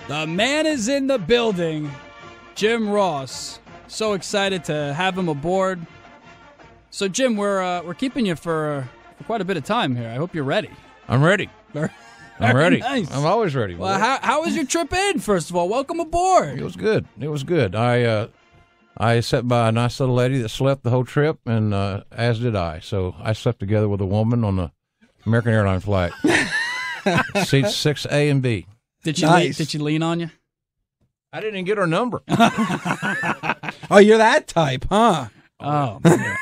The man is in the building, Jim Ross. So excited to have him aboard. So, Jim, we're keeping you for quite a bit of time here. I hope you're ready. I'm ready. I'm ready. Nice. I'm always ready. Well, how was your trip in? First of all, welcome aboard. It was good. It was good. I sat by a nice little lady that slept the whole trip, and as did I. So I slept together with a woman on the American Airlines flight. Seats 6A and B. Did she lean on you? I didn't even get her number. Oh, you're that type, huh? Oh, yeah.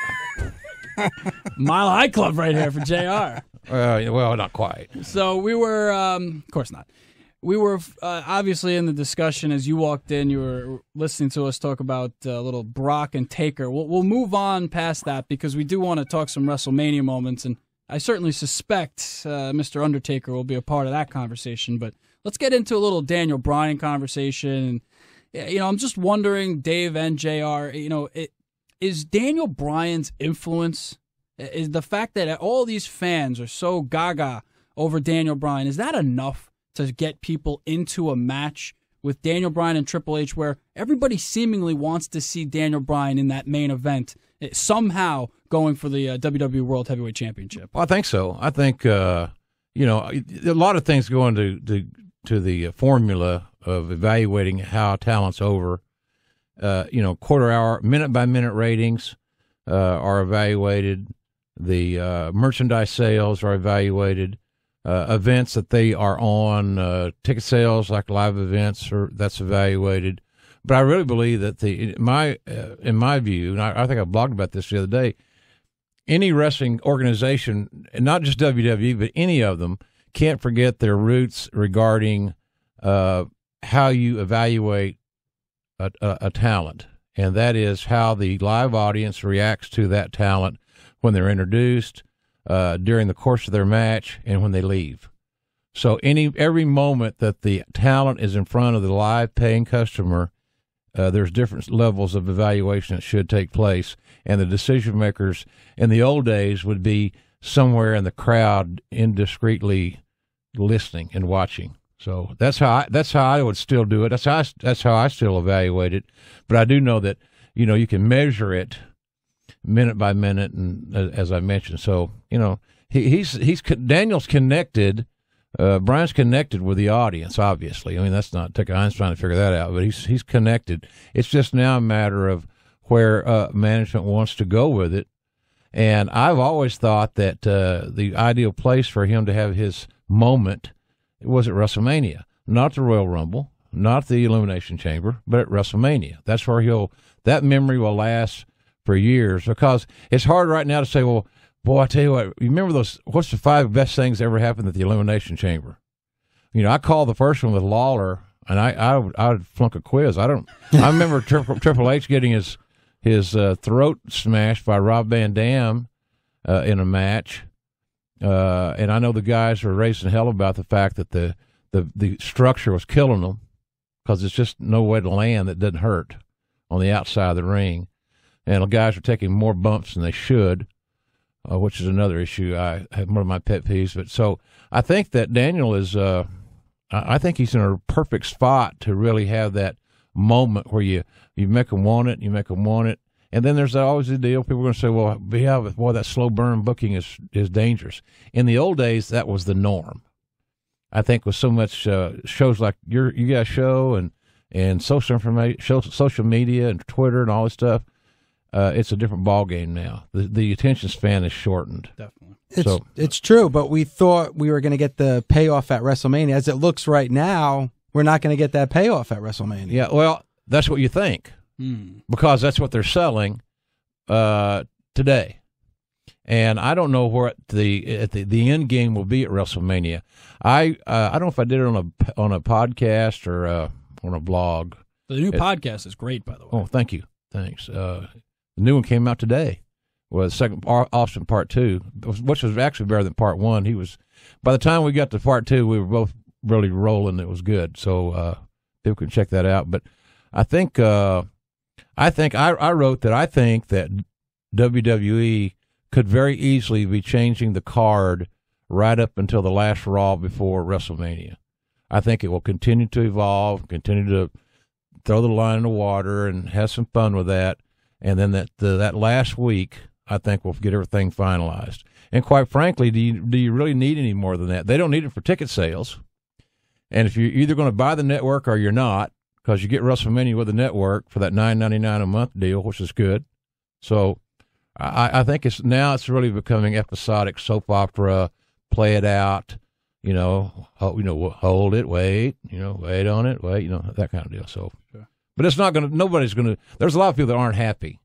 Mile High Club right here for JR. Well, not quite. So we were, of course not. We were obviously in the discussion as you walked in. You were listening to us talk about little Brock and Taker. We'll move on past that because we do want to talk some WrestleMania moments, and I certainly suspect Mr. Undertaker will be a part of that conversation. But let's get into a little Daniel Bryan conversation. And, I'm just wondering, Dave and JR, is Daniel Bryan's influence, is the fact that all these fans are so gaga over Daniel Bryan, is that enough to get people into a match with Daniel Bryan and Triple H where everybody seemingly wants to see Daniel Bryan in that main event, somehow going for the WWE World Heavyweight Championship? Well, I think so. I think, a lot of things go into the formula of evaluating how talent's over. Quarter hour, minute-by-minute ratings are evaluated. The merchandise sales are evaluated. Events that they are on, ticket sales like live events, that's evaluated. But I really believe that in my view, and I think I blogged about this the other day, any wrestling organization, and not just WWE, but any of them, can't forget their roots regarding how you evaluate a talent, and that is how the live audience reacts to that talent when they're introduced, during the course of their match, and when they leave. So every moment that the talent is in front of the live paying customer, there's different levels of evaluation that should take place, and the decision makers in the old days would be somewhere in the crowd indiscreetly listening and watching. So that's how I would still do it. That's how I still evaluate it. But I do know that you can measure it minute by minute, and as I mentioned, so Daniel's connected. Bryan's connected with the audience. Obviously, I mean that's not Einstein trying to figure that out, but he's connected. It's just now a matter of where management wants to go with it. And I've always thought that the ideal place for him to have his moment was at WrestleMania, not the Royal Rumble, not the Elimination Chamber, but at WrestleMania. That's where that memory will last for years, because it's hard right now to say, well, boy, I tell you what, you remember what's the 5 best things that ever happened at the Elimination Chamber? I called the first one with Lawler, and I would flunk a quiz. I remember Triple H getting his throat smashed by Rob Van Dam in a match. And I know the guys were raising hell about the fact that the structure was killing them, because it's just no way to land that doesn't hurt on the outside of the ring. And the guys are taking more bumps than they should, which is another issue. I have one of my pet peeves. But so I think that Daniel is, I think he's in a perfect spot to really have that moment where you make them want it, And then there's always the deal. People are going to say, well, yeah, boy, that slow burn booking is dangerous. In the old days, that was the norm. I think with so much shows like you guys show and social media and Twitter and all this stuff, it's a different ball game now. The attention span is shortened. Definitely. It's true, but we thought we were going to get the payoff at WrestleMania. As it looks right now, we're not going to get that payoff at WrestleMania. Yeah, well, that's what you think. Because that's what they're selling today, and I don't know where the end game will be at WrestleMania. I don't know if I did it on a podcast or on a blog. The new podcast is great, by the way. Oh, thank you, thanks. The new one came out today. Well, the second Austin Part 2, which was actually better than Part 1. By the time we got to Part 2, we were both really rolling. It was good, so people can check that out. But I think. I wrote that I think that WWE could very easily be changing the card right up until the last Raw before WrestleMania. I think it will continue to evolve, continue to throw the line in the water and have some fun with that. And then that last week, I think we'll get everything finalized. And quite frankly, do you really need any more than that? They don't need it for ticket sales. And if you're either going to buy the network or you're not, because you get WrestleMania with the network for that $9.99 a month deal, which is good. So I think it's really becoming episodic soap opera, play it out, hold it, wait, wait on it, wait, that kind of deal. So, sure. But it's not going to. Nobody's going to. There's a lot of people that aren't happy,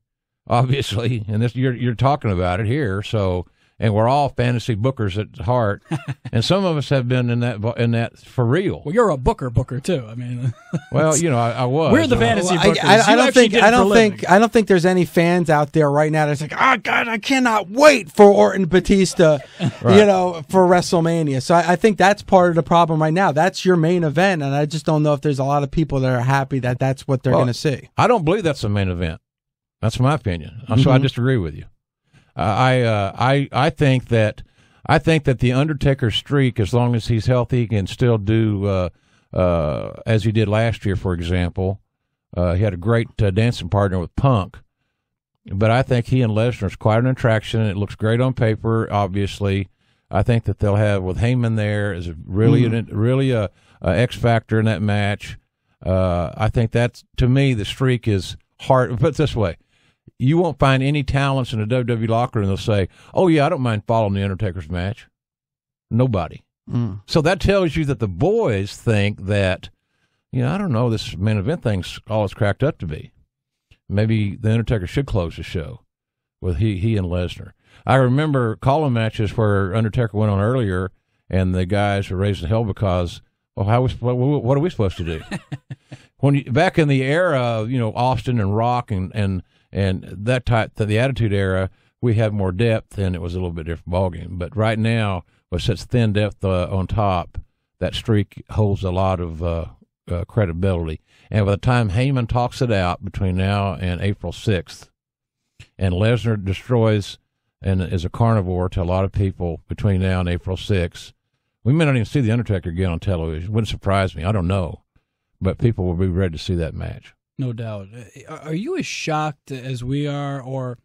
obviously, and this you're talking about it here. So, and we're all fantasy bookers at heart, and some of us have been in that for real. Well, you're a booker too. I mean, well, I was. We're the fantasy bookers. I don't think there's any fans out there right now that's like, oh God, I cannot wait for Orton Batista, right. For WrestleMania. So I think that's part of the problem right now. That's your main event, and I just don't know if there's a lot of people that are happy that that's what they're going to see. I don't believe that's the main event. That's my opinion. So I disagree with you. I think that the Undertaker streak, as long as he's healthy, can still do as he did last year. For example, he had a great dancing partner with Punk, but I think he and Lesnar is quite an attraction. It looks great on paper. Obviously, I think that they'll have with Heyman there is really a X factor in that match. I think that's, to me, the streak is hard. Put it this way. You won't find any talents in the WWE locker room that'll say, oh, yeah, I don't mind following the Undertaker's match. Nobody. So that tells you that the boys think that, I don't know, this main event thing's all it's cracked up to be. Maybe the Undertaker should close the show with he and Lesnar. I remember calling matches where Undertaker went on earlier, and the guys were raising hell because, well, what are we supposed to do? Back in the era of, Austin and Rock and that type, the Attitude Era, we had more depth and it was a little bit different ballgame. But right now, with such thin depth on top, that streak holds a lot of credibility. And by the time Heyman talks it out between now and April 6th, and Lesnar destroys and is a carnivore to a lot of people between now and April 6th, we may not even see The Undertaker again on television. It wouldn't surprise me. I don't know. But people will be ready to see that match. No doubt. Are you as shocked as we are, or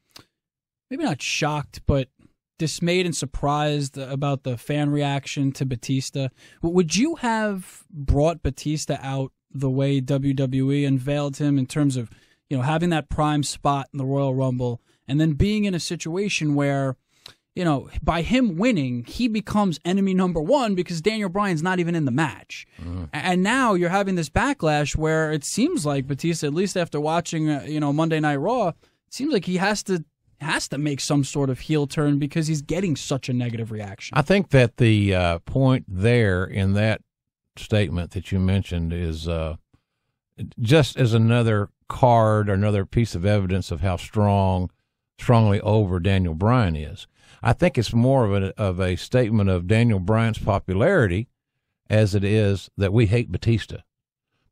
maybe not shocked, but dismayed and surprised about the fan reaction to Batista? Would you have brought Batista out the way WWE unveiled him in terms of, having that prime spot in the Royal Rumble and then being in a situation where, by him winning, he becomes enemy number one because Daniel Bryan's not even in the match. And now you're having this backlash where it seems like Batista, at least after watching, Monday Night Raw, it seems like he has to make some sort of heel turn because he's getting such a negative reaction. I think that the point there in that statement that you mentioned is just as another card or another piece of evidence of how strongly over Daniel Bryan is. I think it's more of a statement of Daniel Bryan's popularity as it is that we hate Batista.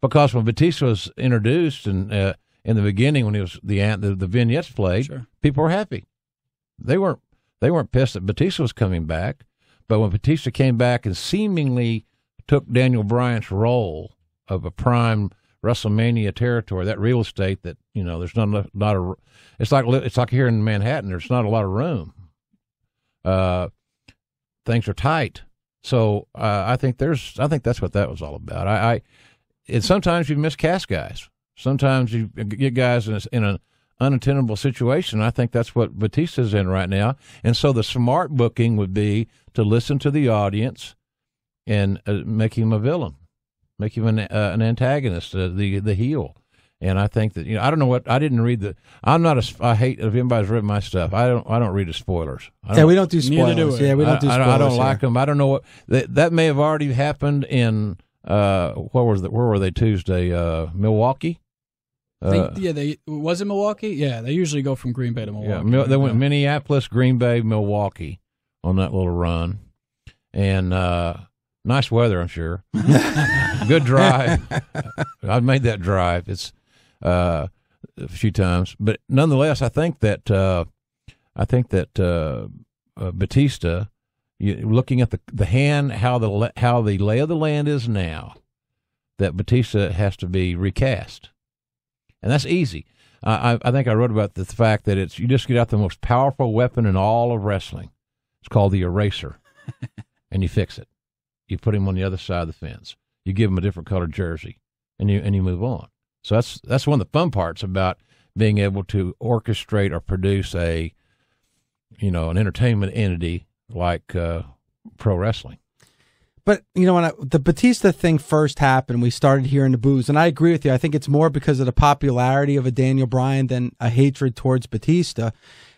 Because when Batista was introduced and in the beginning when he was the vignettes played, sure, people were happy. They weren't pissed that Batista was coming back, but when Batista came back and seemingly took Daniel Bryan's role of a prime WrestleMania territory, that real estate that there's not a. It's like here in Manhattan. There's not a lot of room. Things are tight. So I think that's what that was all about. And sometimes you miscast guys. Sometimes you get guys in an unattainable situation. I think that's what Batista's in right now. And so the smart booking would be to listen to the audience and make him a villain, make him an antagonist, the heel. And I think that I don't know what I didn't read I hate if anybody's read my stuff. I don't read the spoilers. We don't do spoilers. We don't do spoilers. I don't like them. I don't know what that may have already happened in where were they Tuesday? Milwaukee. Was it Milwaukee? Yeah, they usually go from Green Bay to Milwaukee. Yeah, they went Minneapolis, Green Bay, Milwaukee on that little run, and nice weather, I'm sure. Good drive. I've made that drive. It's a few times, but nonetheless, I think that Batista, looking at the hand, how the lay of the land is now, that Batista has to be recast. And that's easy. I think I wrote about the fact that you just get out the most powerful weapon in all of wrestling. It's called the eraser, and you fix it. You put him on the other side of the fence. You give him a different colored jersey, and you move on. So that's one of the fun parts about being able to orchestrate or produce an entertainment entity like pro wrestling. But, when the Batista thing first happened, we started hearing the boos. And I agree with you. I think it's more because of the popularity of a Daniel Bryan than a hatred towards Batista.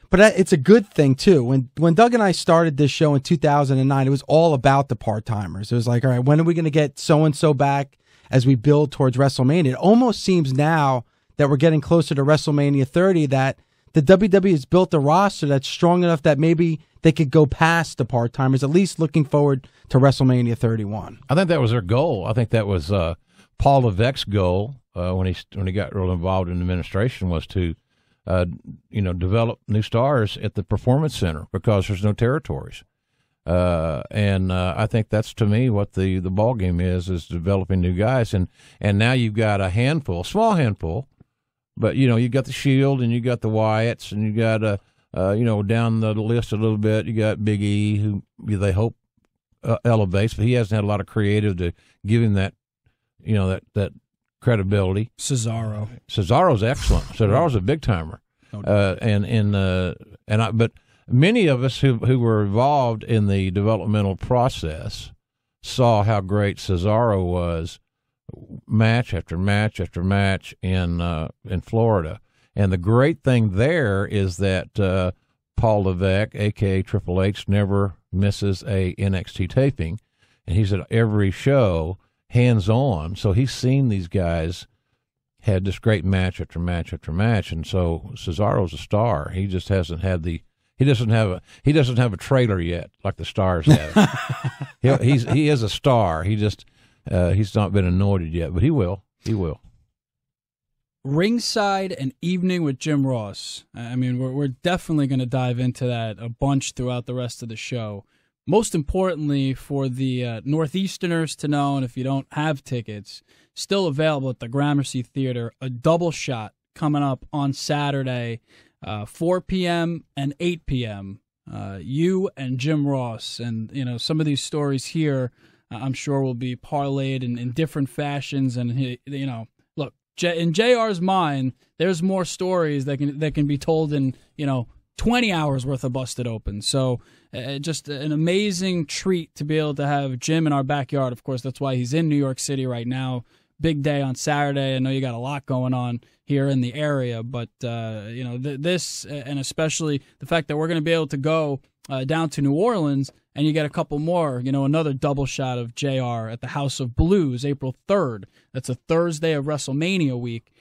But it's a good thing, too. When Doug and I started this show in 2009, it was all about the part-timers. It was like, all right, when are we going to get so-and-so back as we build towards WrestleMania? It almost seems now that we're getting closer to WrestleMania 30 that the WWE has built a roster that's strong enough that maybe they could go past the part-timers, at least looking forward to WrestleMania 31. I think that was their goal. I think that was Paul Levesque's goal when he got real involved in administration, was to develop new stars at the Performance Center because there's no territories. And I think that's, to me, what the ball game is developing new guys. And now you've got a small handful, but, you got the Shield and you got the Wyatts and you got, down the list a little bit, you got Big E, who they hope elevates, but he hasn't had a lot of creative to give him that, that credibility. Cesaro's excellent. Cesaro's a big timer. But many of us who were involved in the developmental process saw how great Cesaro was, match after match after match in Florida. And the great thing there is that Paul Levesque, a.k.a. Triple H, never misses a NXT taping, and he's at every show hands-on. So he's seen these guys had this great match after match after match, and so Cesaro's a star. He just hasn't had he doesn't have a trailer yet like the stars have. he is a star. He's not been anointed yet, but he will. Ringside and Evening with Jim Ross. I mean, we're definitely going to dive into that a bunch throughout the rest of the show. Most importantly, for the Northeasterners to know, and if you don't have tickets, still available at the Gramercy Theater, a double shot coming up on Saturday, 4 p.m. and 8 p.m. You and Jim Ross. And, some of these stories here, I'm sure, will be parlayed in different fashions. And, look, in JR's mind, there's more stories that can be told in 20 hours worth of Busted Open. So just an amazing treat to be able to have Jim in our backyard. Of course, that's why he's in New York City right now. Big day on Saturday. I know you got a lot going on here in the area, but this, and especially the fact that we're going to be able to go down to New Orleans, and you get a couple more, another double shot of JR at the House of Blues, April 3rd. That's a Thursday of WrestleMania week.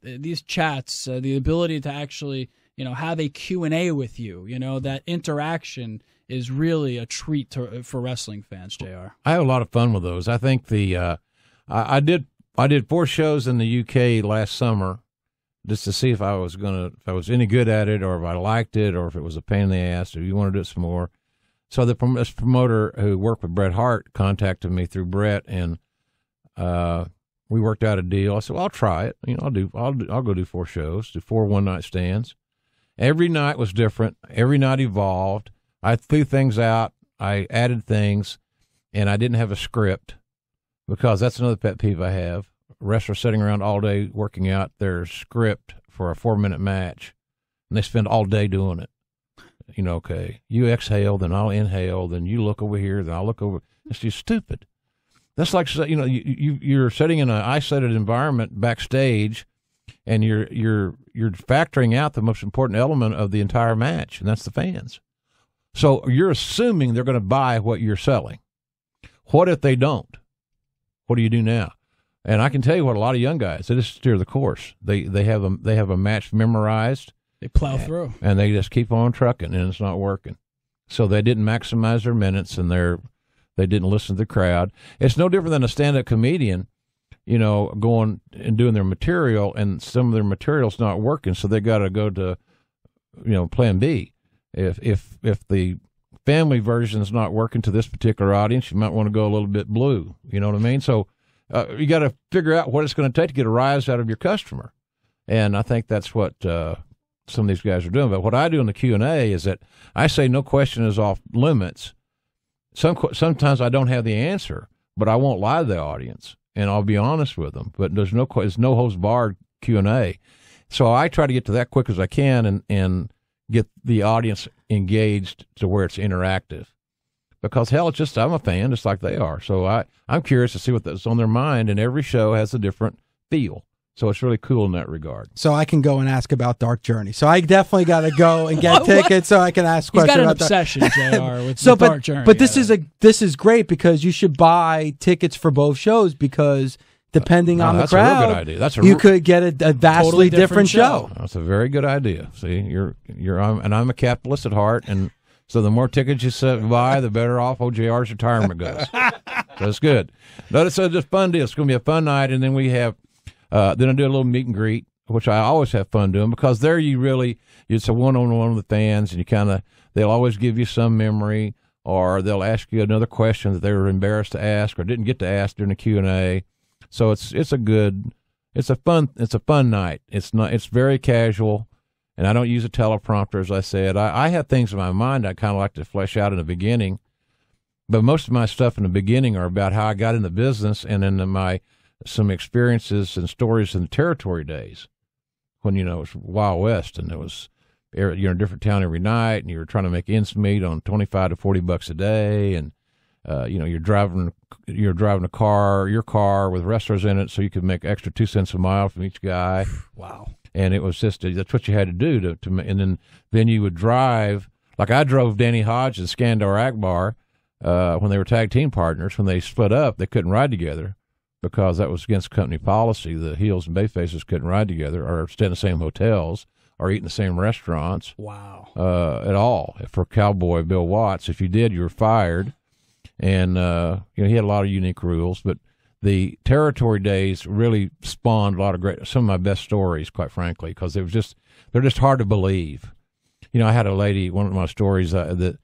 These chats, the ability to actually, have a Q&A with you, that interaction is really a treat for wrestling fans, JR. I have a lot of fun with those. I think I did 4 shows in the UK last summer just to see if I was any good at it, or if I liked it, or if it was a pain in the ass, or you want to do it some more. So this promoter who worked with Bret Hart contacted me through Bret, and we worked out a deal. I said, well, I'll try it. I'll go do 4 shows, do 4 one-night stands. Every night was different. Every night evolved. I threw things out. I added things, and I didn't have a script, because that's another pet peeve I have. Wrestlers sitting around all day working out their script for a 4-minute match, and they spend all day doing it. Okay, you exhale, then I'll inhale, then you look over here, then I'll look over. It's just stupid. That's like, you're sitting in an isolated environment backstage, and you're factoring out the most important element of the entire match, and that's the fans. So you're assuming they're going to buy what you're selling. What if they don't? What do you do now? And I can tell you what, a lot of young guys, they just steer the course. They have a match memorized. They plow through. And they just keep on trucking, and it's not working. So they didn't maximize their minutes, and they didn't listen to the crowd. It's no different than a stand-up comedian, going and doing their material, and some of their material's not working, so they got to go to, plan B. If the family version's not working to this particular audience, you might want to go a little bit blue. You know what I mean? So you got to figure out what it's going to take to get a rise out of your customer. And I think that's what some of these guys are doing. But what I do in the Q&A is that I say no question is off limits. Sometimes I don't have the answer, but I won't lie to the audience, and I'll be honest with them. But there's no holds barred Q&A. So I try to get to that quick as I can and get the audience engaged to where it's interactive. Because, hell, I'm a fan just like they are. So I'm curious to see what's on their mind, and every show has a different feel. So it's really cool in that regard. So I can go and ask about Dark Journey. So I definitely got to go and get tickets so I can ask questions about He's got an obsession, JR, with Dark Journey. But this is great because you should buy tickets for both shows because depending on the crowd, that's a real good idea. You could get a vastly totally different show. That's a very good idea. See, I'm a capitalist at heart, and so the more tickets you buy, the better off OJR's retirement goes. So it's good. But it's just fun deal. It's going to be a fun night, and then we have then I do a little meet and greet, which I always have fun doing because there it's a one-on-one with the fans, and they'll always give you some memory, or they'll ask you another question that they were embarrassed to ask or didn't get to ask during the Q&A. So it's a fun night. It's very casual. And I don't use a teleprompter, as I said. I have things in my mind I kind of like to flesh out in the beginning. But most of my stuff in the beginning are about how I got in the business and then some experiences and stories in the territory days when, it was Wild West and it was, you're in a different town every night and you're trying to make ends meet on $25 to $40 a day. And, you're driving your car with wrestlers in it so you could make extra 2 cents a mile from each guy. Wow. And it was just that's what you had to do and then you would drive, like I drove Danny Hodge and Skandar Akbar when they were tag team partners. When they split up, they couldn't ride together because that was against company policy. The heels and bayfaces couldn't ride together or stay in the same hotels or eat in the same restaurants. Wow. At all. For Cowboy Bill Watts, if you did, you were fired. And he had a lot of unique rules, but the territory days really spawned some of my best stories, quite frankly, because they're just hard to believe. I had a lady, one of my stories that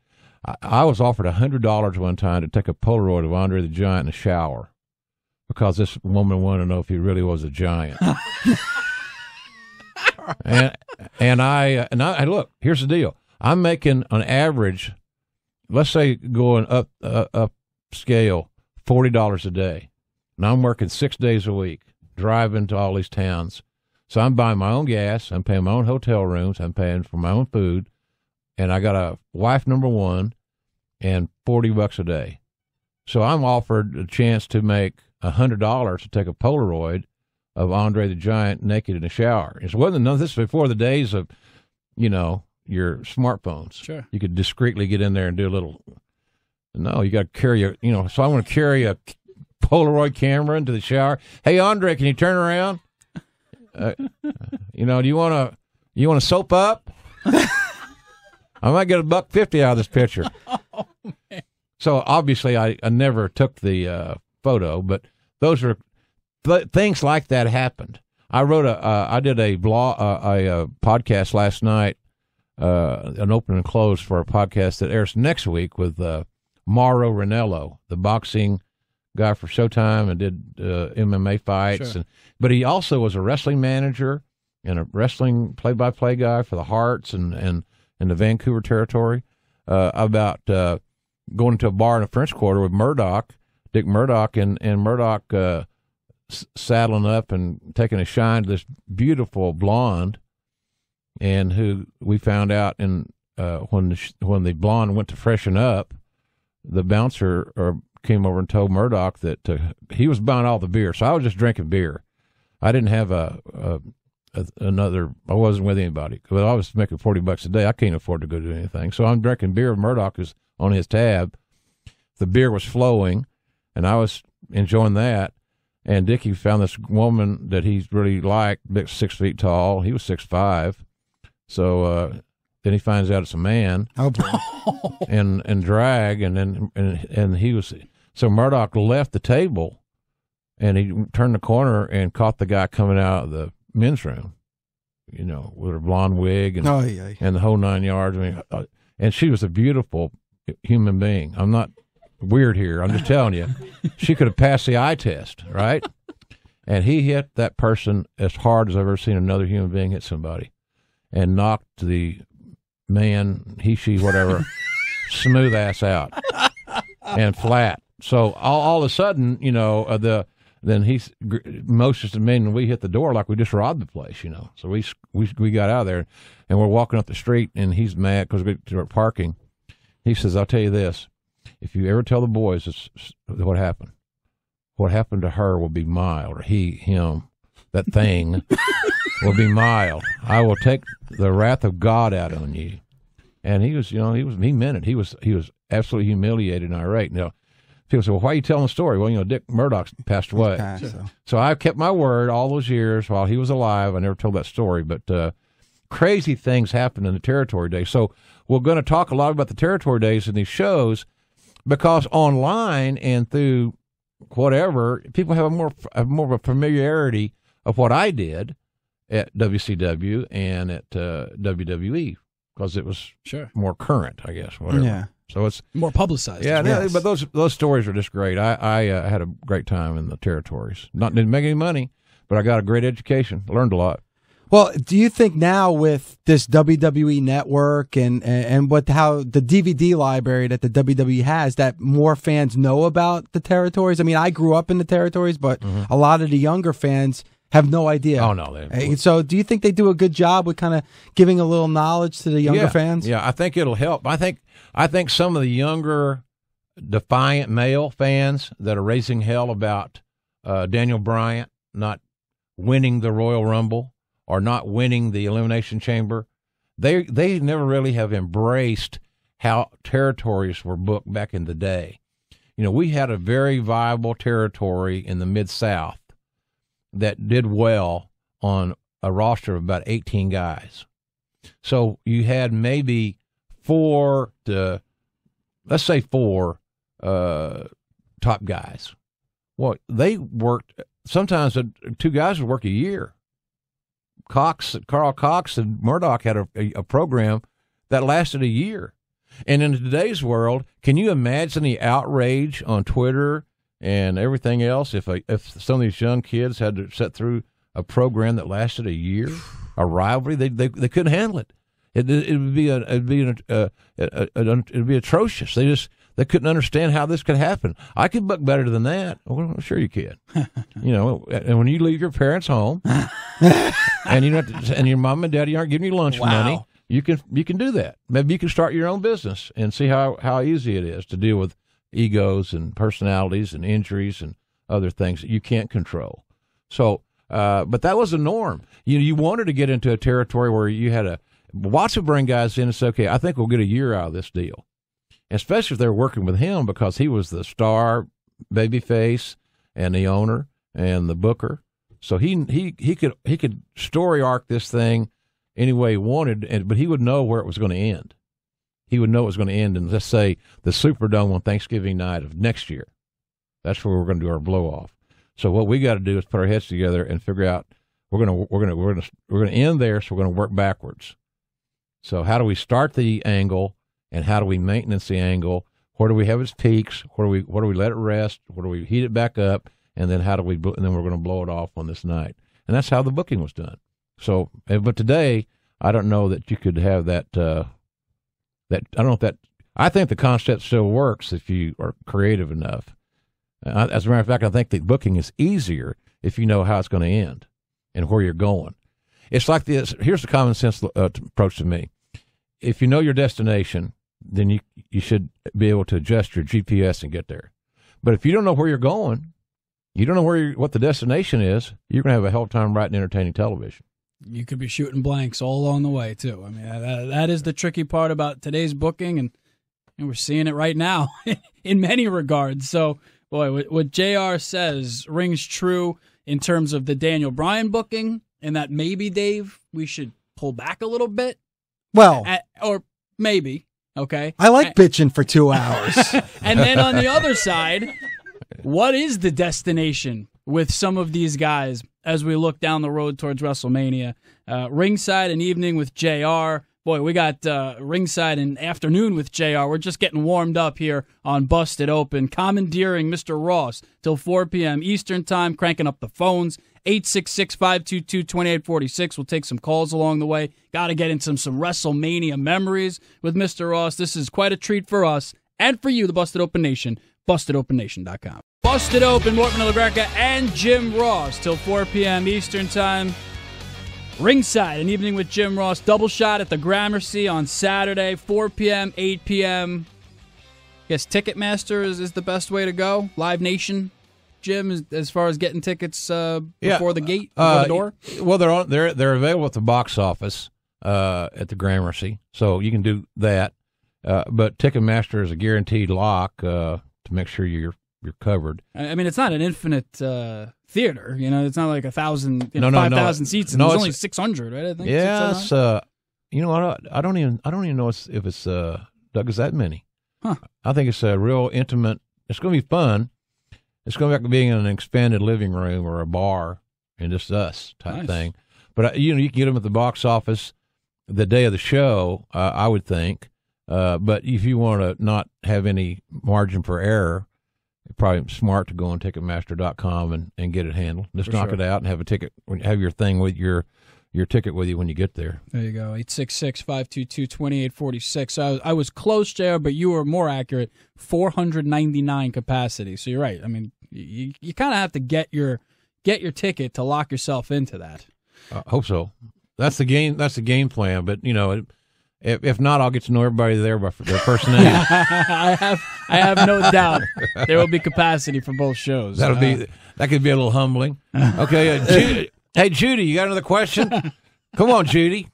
I was offered $100 one time to take a Polaroid of Andre the Giant in the shower because this woman wanted to know if he really was a giant. and I look, here's the deal. I'm making on average, let's say going up scale, $40 a day. And I'm working 6 days a week, driving to all these towns. So I'm buying my own gas. I'm paying my own hotel rooms. I'm paying for my own food. And I got a wife number one and $40 a day. So I'm offered a chance to make $100 to take a Polaroid of Andre the Giant naked in the shower. It wasn't none of this before the days of, your smartphones. Sure. You could discreetly get in there and do a little. No, you got to carry so I want to carry a Polaroid camera into the shower. Hey, Andre, can you turn around? Do you want to soap up? I might get $1.50 out of this picture. Oh, man. So obviously I never took the photo, but those are things like that happened. I did a blog, a podcast last night, an open and close for a podcast that airs next week with Mauro Ranello, the boxing guy for Showtime and did MMA fights. Sure. But he also was a wrestling manager and a wrestling play-by-play guy for the Hearts and the Vancouver territory, about going to a bar in the French Quarter with Dick Murdoch, and Murdoch saddling up and taking a shine to this beautiful blonde, and who we found out when the blonde went to freshen up, the bouncer came over and told Murdoch that he was buying all the beer. So I was just drinking beer. I didn't have another. I wasn't with anybody. But I was making $40 a day. I can't afford to go do anything. So I'm drinking beer. Murdoch is on his tab. The beer was flowing, and I was enjoying that. And Dickie found this woman that he really liked, 6 feet tall. He was 6'5". So then he finds out it's a man. Oh boy. and drag, and he was. So Murdoch left the table, and he turned the corner and caught the guy coming out of the men's room, with her blonde wig and and the whole 9 yards. I mean, and she was a beautiful human being. I'm not weird here. I'm just telling you. She could have passed the eye test, right? And he hit that person as hard as I've ever seen another human being hit somebody, and knocked the man, he, she, whatever, smooth ass out and flat. So all of a sudden, then he motions to me, and we hit the door like we just robbed the place, So we got out of there, and we're walking up the street, and he's mad because we're parking. He says, "I'll tell you this: if you ever tell the boys what happened to her will be mild, or him, that thing will be mild. I will take the wrath of God out on you." And he meant it. He was absolutely humiliated and irate. People say, "Well, why are you telling the story?" Well, Dick Murdoch passed away. Okay, so I kept my word all those years while he was alive. I never told that story, but crazy things happened in the territory days. So we're going to talk a lot about the territory days in these shows, because online and through whatever, people have more of a familiarity of what I did at WCW and at WWE, because it was more current, I guess. Whatever. Yeah. So it's more publicized. Yeah, yes. But those stories are just great. I had a great time in the territories. Didn't make any money, but I got a great education. Learned a lot. Well, do you think now with this WWE network and how the DVD library that the WWE has, that more fans know about the territories? I mean, I grew up in the territories, but a lot of the younger fans have no idea. Oh, no. So do you think they do a good job with kind of giving a little knowledge to the younger fans? Yeah, I think it'll help. I think some of the younger, defiant male fans that are raising hell about Daniel Bryan not winning the Royal Rumble or not winning the Elimination Chamber, they never really have embraced how territories were booked back in the day. We had a very viable territory in the Mid-South that did well on a roster of about 18 guys. So you had maybe four top guys. Well, they worked, sometimes two guys would work a year. Carl Cox and Murdoch had a program that lasted a year. And in today's world, can you imagine the outrage on Twitter and everything else if some of these young kids had to sit through a program that lasted a year, a rivalry? They couldn't handle it. It'd be atrocious. They couldn't understand how this could happen. I could book better than that. Well, sure you can. And when you leave your parents' home, and and your mom and daddy aren't giving you lunch money, you can do that. Maybe you can start your own business and see how easy it is to deal with egos and personalities and injuries and other things that you can't control. So, but that was the norm. You wanted to get into a territory where you had Watts would bring guys in and say, "Okay, I think we'll get a year out of this deal." Especially if they were working with him, because he was the star babyface and the owner and the booker. So he could story arc this thing any way he wanted, but he would know where it was going to end. He would know it was going to end in, let's say, the Superdome on Thanksgiving night of next year. That's where we're going to do our blow off. So what we got to do is put our heads together and figure out we're going to end there. So we're going to work backwards. So how do we start the angle, and how do we maintenance the angle? Where do we have its peaks? Where do we let it rest? Where do we heat it back up? And then and then we're going to blow it off on this night. And that's how the booking was done. So, but today I don't know that you could have that. I think the concept still works if you are creative enough. As a matter of fact, I think the booking is easier if you know how it's going to end and where you're going. It's like this. Here's the common sense approach to me. If you know your destination, then you should be able to adjust your GPS and get there. But if you don't know where you're going, you don't know what the destination is, you're going to have a hell of a time writing entertaining television. You could be shooting blanks all along the way, too. I mean, that is the tricky part about today's booking, and we're seeing it right now in many regards. So, boy, what JR says rings true in terms of the Daniel Bryan booking, and that maybe, Dave, we should pull back a little bit. Well, or maybe, okay? I like bitching for 2 hours. And then on the other side, what is the destination with some of these guys as we look down the road towards WrestleMania? Ringside, an evening with JR, Boy, we got Ringside and Afternoon with JR. We're just getting warmed up here on Busted Open, commandeering Mr. Ross till 4 p.m. Eastern Time, cranking up the phones. 866-522-2846. We'll take some calls along the way. Got to get into some WrestleMania memories with Mr. Ross. This is quite a treat for us and for you, the Busted Open Nation. BustedOpenNation.com. Busted Open, Mortman and LaGreca and Jim Ross till 4 p.m. Eastern Time. Ringside, an evening with Jim Ross. Double shot at the Gramercy on Saturday, 4 p.m., 8 p.m. I guess Ticketmaster is the best way to go. Live Nation, Jim, as far as getting tickets before the gate, before the door? Well, they're available at the box office at the Gramercy, so you can do that. But Ticketmaster is a guaranteed lock to make sure you're covered. I mean, it's not an infinite theater. It's not like 5,000 seats. And there's only 600, right? I think. Yeah, I don't even know if it's Doug, is that many? Huh. I think it's a real intimate. It's going to be fun. It's going to be like being in an expanded living room or a bar and just us type thing. But you can get them at the box office the day of the show. I would think. But if you want to not have any margin for error, it's probably smart to go on Ticketmaster.com and get it handled. Just knock it out and have a ticket. Have your thing with your ticket with you when you get there. There you go. 866-522-2846. I was close, JR, but you were more accurate. 499 capacity. So you're right. I mean, you kind of have to get your ticket to lock yourself into that. Hope so. That's the game. That's the game plan. But if not, I'll get to know everybody there by their first name. I have no doubt there will be capacity for both shows. That could be a little humbling. Okay, hey Judy, you got another question? Come on, Judy.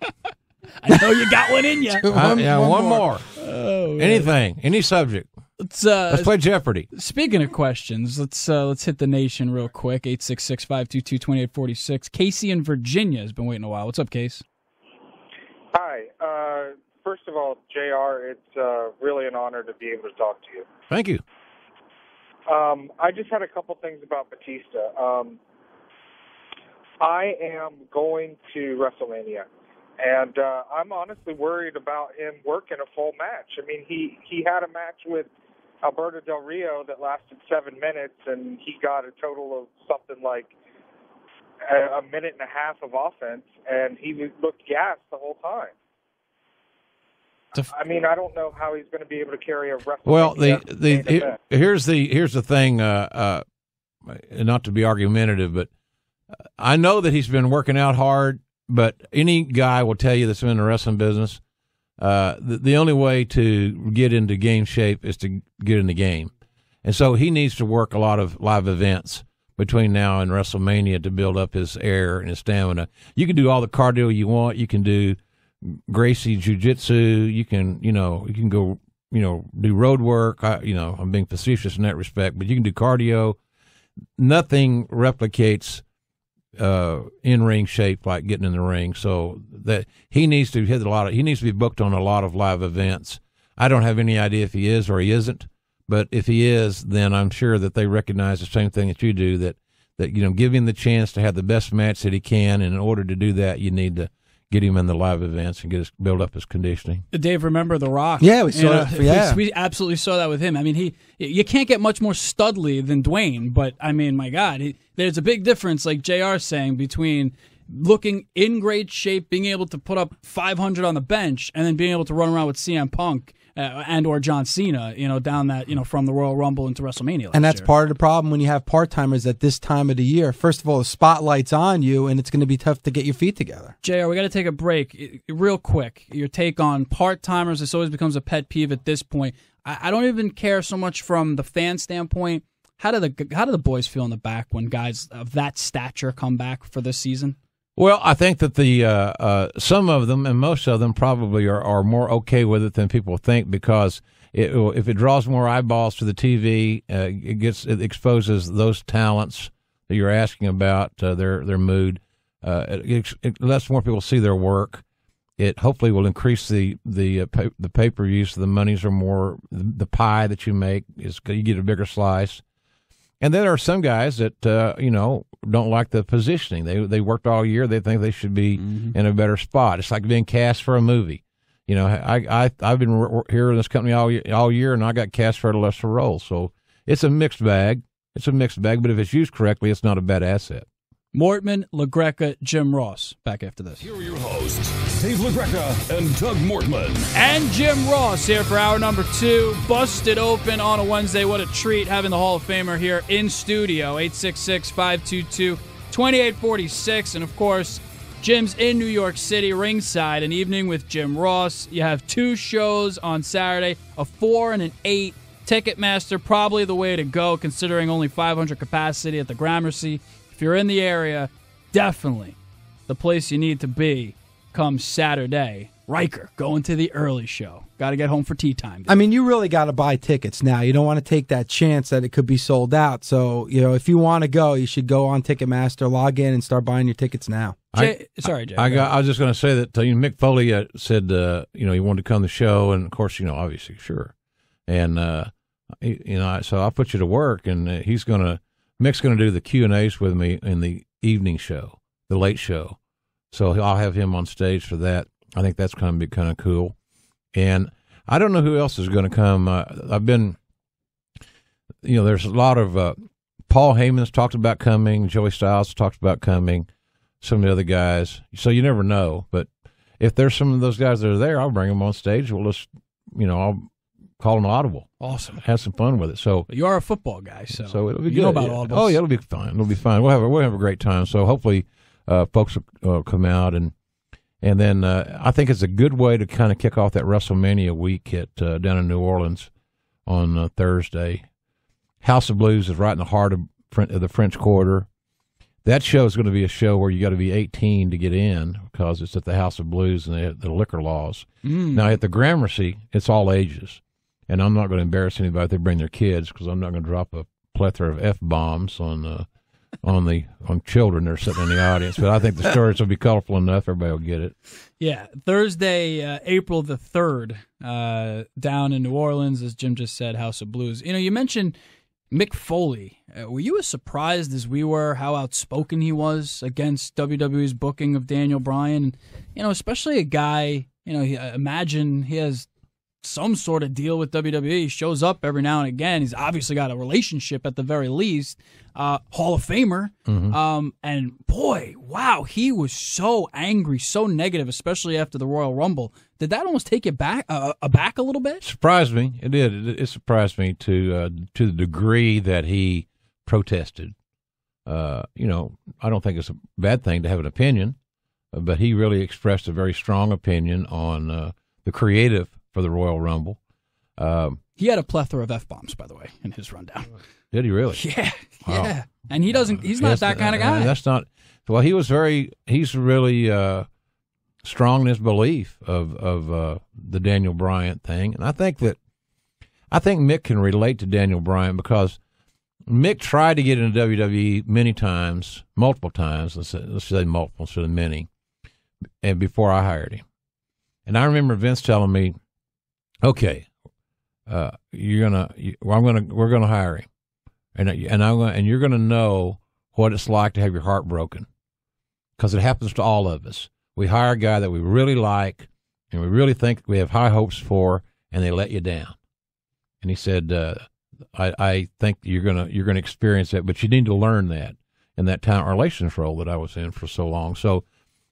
I know you got one in you. One more. Oh, anything, any subject. Let's play Jeopardy. Speaking of questions, let's hit the nation real quick. 866-522-2846. Casey in Virginia has been waiting a while. What's up, Case? Hi. First of all, JR, it's really an honor to be able to talk to you. Thank you. I just had a couple things about Batista. I am going to WrestleMania, and I'm honestly worried about him working a full match. I mean, he had a match with Alberto Del Rio that lasted 7 minutes, and he got a total of something like a minute and a half of offense, and he looked gassed the whole time. I mean, I don't know how he's going to be able to carry a WrestleMania. Well, here's the thing. Not to be argumentative, but I know that he's been working out hard. But any guy will tell you that's been in the wrestling business, the only way to get into game shape is to get in the game, and so he needs to work a lot of live events between now and WrestleMania to build up his air and his stamina. You can do all the cardio you want. You can do Gracie jiu-jitsu. You can go, do road work. I'm being facetious in that respect, but you can do cardio. Nothing replicates in-ring shape like getting in the ring. So that he needs to he needs to be booked on a lot of live events. I don't have any idea if he is or he isn't, but if he is, then I'm sure that they recognize the same thing that you do, that give him the chance to have the best match that he can, and in order to do that, you need to get him in the live events and build up his conditioning. Dave, remember The Rock? Yeah, we saw that. Yeah. We absolutely saw that with him. I mean, you can't get much more studly than Dwayne, but I mean, my God, there's a big difference, like JR's saying, between looking in great shape, being able to put up 500 on the bench, and then being able to run around with CM Punk and or John Cena, down that, from the Royal Rumble into WrestleMania. And that's part of the problem when you have part-timers at this time of the year. First of all, the spotlight's on you, and it's going to be tough to get your feet together. JR, we got to take a break. Real quick, your take on part-timers. This always becomes a pet peeve at this point. I don't even care so much from the fan standpoint. How do the boys feel in the back when guys of that stature come back for this season? Well, I think that the some of them and most of them probably are more okay with it than people think, because if it draws more eyeballs to the TV, it exposes those talents that you're asking about, their mood. It lets more people see their work. It hopefully will increase the pay-per-views. So the monies are more, the pie that you make you get a bigger slice. And then there are some guys that don't like the positioning. They worked all year. They think they should be in a better spot. It's like being cast for a movie. You know, I've been here in this company all year, and I got cast for a lesser role. So it's a mixed bag. It's a mixed bag, but if it's used correctly, it's not a bad asset. Mortman, LaGreca, Jim Ross. Back after this. Here are your hosts, Dave LaGreca and Doug Mortman. And Jim Ross here for hour number 2. Busted open on a Wednesday. What a treat having the Hall of Famer here in studio. 866-522-2846. And, of course, Jim's in New York City, Ringside, an evening with Jim Ross. You have 2 shows on Saturday, a 4 and an 8. Ticketmaster, probably the way to go, considering only 500 capacity at the Gramercy. If you're in the area, definitely the place you need to be come Saturday. Riker, going to the early show. Got to get home for tea time. I mean, you really got to buy tickets now. You don't want to take that chance that it could be sold out. So, you know, if you want to go, you should go on Ticketmaster, log in, and start buying your tickets now. Sorry, Jay. I was just going to say that Mick Foley said, he wanted to come to the show, and of course, obviously, sure. And, so I'll put you to work, and Mick's going to do the Q&As with me in the evening show, the late show. So I'll have him on stage for that. I think that's going to be kind of cool. And I don't know who else is going to come. I've been, there's a lot of, Paul Heyman's talked about coming. Joey Styles talked about coming. Some of the other guys. So you never know. But if there's some of those guys that are there, I'll bring them on stage. We'll just, I'll call an audible. Awesome. Have some fun with it. So you are a football guy, so it'll be good. You know about audibles. Oh, yeah, it'll be fine. It'll be fine. We'll have a great time. So hopefully folks will come out. And then I think it's a good way to kind of kick off that WrestleMania week down in New Orleans on Thursday. House of Blues is right in the heart of the French Quarter. That show is going to be a show where you got to be 18 to get in because it's at the House of Blues and they have the liquor laws. Now, at the Gramercy, it's all ages. And I'm not going to embarrass anybody if they bring their kids because I'm not going to drop a plethora of F-bombs on children that are sitting in the audience. But I think the stories will be colorful enough. Everybody will get it. Yeah. Thursday, April the 3rd, down in New Orleans, as Jim just said, House of Blues. You mentioned Mick Foley. Were you as surprised as we were how outspoken he was against WWE's booking of Daniel Bryan? Especially a guy, imagine he has some sort of deal with WWE. He shows up every now and again. He's obviously got a relationship at the very least. Hall of Famer. Mm-hmm. And boy, wow, he was so angry, so negative, especially after the Royal Rumble. Did that almost take you back a little bit? Surprised me. It did. It surprised me to the degree that he protested. I don't think it's a bad thing to have an opinion, but he really expressed a very strong opinion on the creative for the Royal Rumble. He had a plethora of F-bombs, by the way, in his rundown. Did he really? Yeah, wow. Yeah. And he's not that kind of guy. That's not, well, he's really strong in his belief of the Daniel Bryan thing. And I think Mick can relate to Daniel Bryan because Mick tried to get into WWE multiple times, let's say multiple instead of many, and before I hired him. And I remember Vince telling me, okay, we're gonna hire him, and you're gonna know what it's like to have your heart broken, because it happens to all of us. We hire a guy that we really like, and we really think we have high hopes for, and they let you down. And he said, I think you're gonna experience that, but you need to learn that in that talent relations role that I was in for so long. So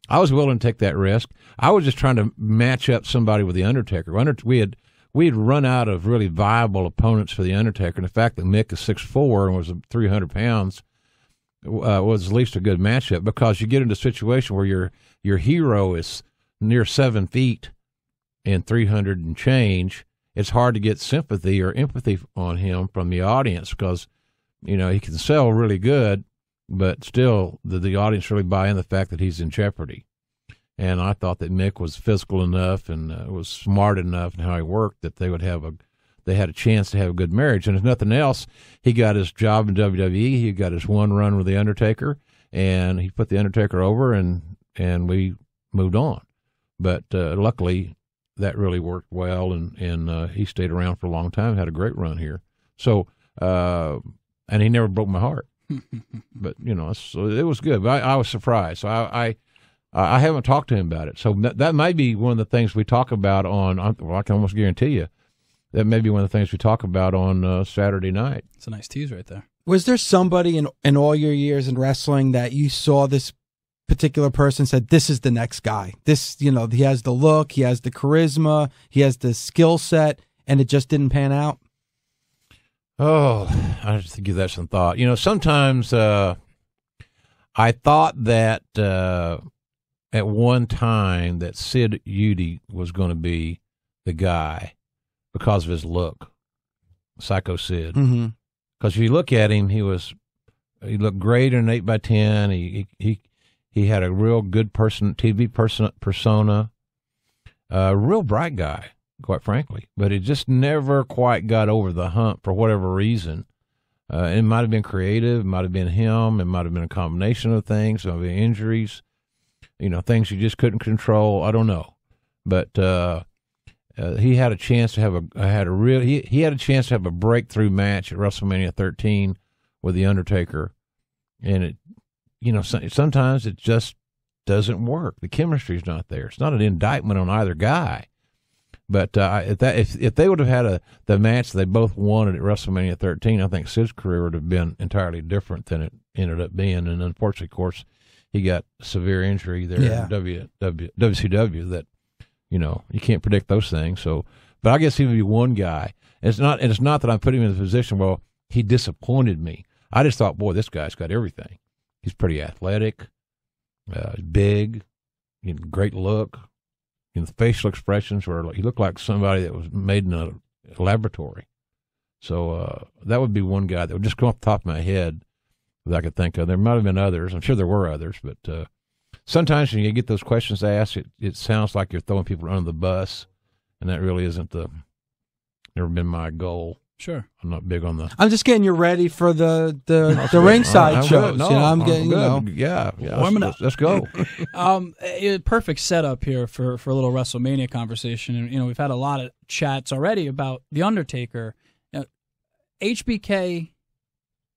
I was willing to take that risk. I was just trying to match up somebody with The Undertaker. We had run out of really viable opponents for The Undertaker, and the fact that Mick is 6'4" and was 300 pounds was at least a good matchup, because you get into a situation where your hero is near 7 feet and 300 and change. It's hard to get sympathy or empathy on him from the audience because, he can sell really good, but still the audience really buy in the fact that he's in jeopardy. And I thought that Mick was physical enough and was smart enough in how he worked that they had a chance to have a good marriage. And if nothing else, he got his job in WWE. He got his one run with The Undertaker, and he put The Undertaker over, and we moved on. But luckily, that really worked well, and he stayed around for a long time and had a great run here. So, and he never broke my heart. But, so it was good. But I was surprised. So I haven't talked to him about it. So that might be one of the things we talk about on, I can almost guarantee you, that may be one of the things we talk about on Saturday night. It's a nice tease right there. Was there somebody in all your years in wrestling that you saw this particular person said, this is the next guy? This, he has the look, he has the charisma, he has the skill set, and it just didn't pan out? Oh, I have to give that some thought. Sometimes I thought that at one time that Sid Udy was going to be the guy because of his look, Psycho Sid. Mm-hmm. Because if you look at him, he looked great in an 8x10. He had a real good TV persona, a real bright guy, quite frankly. But it just never quite got over the hump for whatever reason. It might have been creative, it might have been him, it might have been a combination of things, it might have been injuries, things you just couldn't control. I don't know, but he had a chance to have he had a chance to have a breakthrough match at WrestleMania 13 with the Undertaker, and it, sometimes it just doesn't work. The chemistry's not there. It's not an indictment on either guy. But if they would have had the match they both wanted at WrestleMania 13, I think Sid's career would have been entirely different than it ended up being. And unfortunately, of course, he got severe injury there in WCW that, you can't predict those things. So, but I guess he would be one guy. It's not that I'm putting him in the position, well, he disappointed me. I just thought, boy, this guy's got everything. He's pretty athletic, big, great look. The facial expressions were, he looked like somebody that was made in a laboratory. So that would be one guy that would just come off the top of my head that I could think of. There might have been others. I'm sure there were others, but sometimes when you get those questions asked, it sounds like you're throwing people under the bus, and that really isn't never been my goal. Sure. I'm not big on the. I'm just getting you ready for the ringside shows. No, I'm getting, Yeah. Warming up. Let's go. Perfect setup here for a little WrestleMania conversation. And, we've had a lot of chats already about The Undertaker. HBK,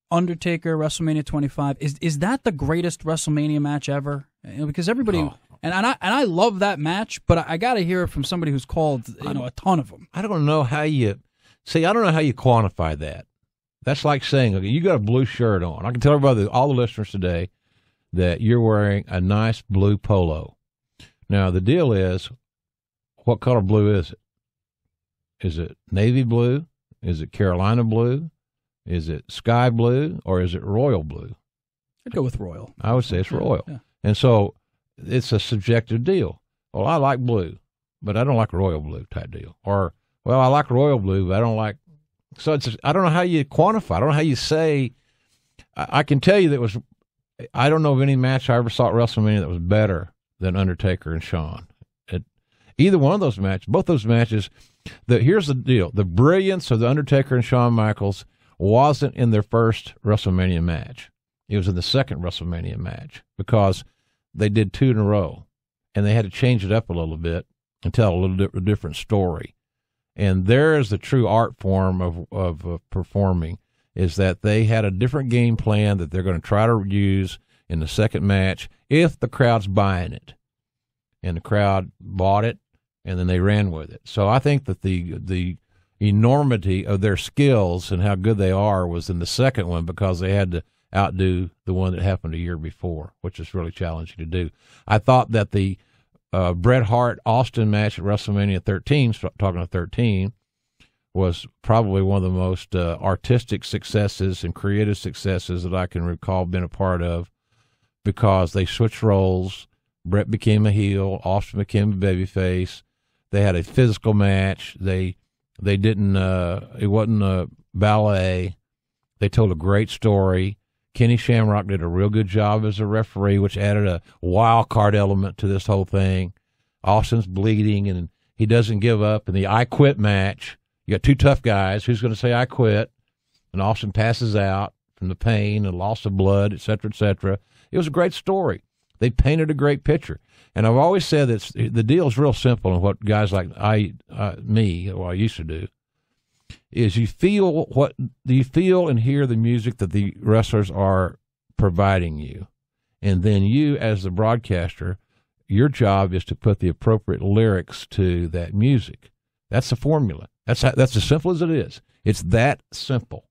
Undertaker, WrestleMania 25. Is that the greatest WrestleMania match ever? Because everybody, and I love that match, but I got to hear it from somebody who's called a ton of them. I don't know how you quantify that. That's like saying, okay, you got a blue shirt on. I can tell everybody, all the listeners today, that you're wearing a nice blue polo. Now, the deal is, what color blue is it? Is it navy blue? Is it Carolina blue? Is it sky blue? Or is it royal blue? I'd go with royal. I would say it's royal. Yeah. And so it's a subjective deal. Well, I like blue, but I don't like royal blue type deal. Or, well, I like royal blue, but I don't like. So I don't know how you quantify. I don't know how you say. I can tell you I don't know of any match I ever saw at WrestleMania that was better than Undertaker and Shawn. Either one of those matches, both those matches. Here's the deal: the brilliance of the Undertaker and Shawn Michaels wasn't in their first WrestleMania match. It was in the second WrestleMania match because they did two in a row, and they had to change it up a little bit and tell a little different story. And there is the true art form of performing, is that they had a different game plan that they're going to try to use in the second match if the crowd's buying it. And the crowd bought it, and then they ran with it. So I think that the enormity of their skills and how good they are was in the second one because they had to outdo the one that happened a year before, which is really challenging to do. I thought that the Bret Hart-Austin match at WrestleMania 13, talking to 13, was probably one of the most artistic successes and creative successes that I can recall being a part of because they switched roles. Bret became a heel. Austin became a babyface. They had a physical match. They didn't. It wasn't a ballet. They told a great story. Kenny Shamrock did a real good job as a referee, which added a wild card element to this whole thing. Austin's bleeding, and he doesn't give up. In the I Quit match, you got two tough guys. Who's going to say I quit? And Austin passes out from the pain and loss of blood, et cetera, et cetera. It was a great story. They painted a great picture. And I've always said that the deal is real simple, and what guys like I used to do, is you feel and hear the music that the wrestlers are providing you. And then you, as the broadcaster, your job is to put the appropriate lyrics to that music. That's the formula. That's as simple as it is. It's that simple.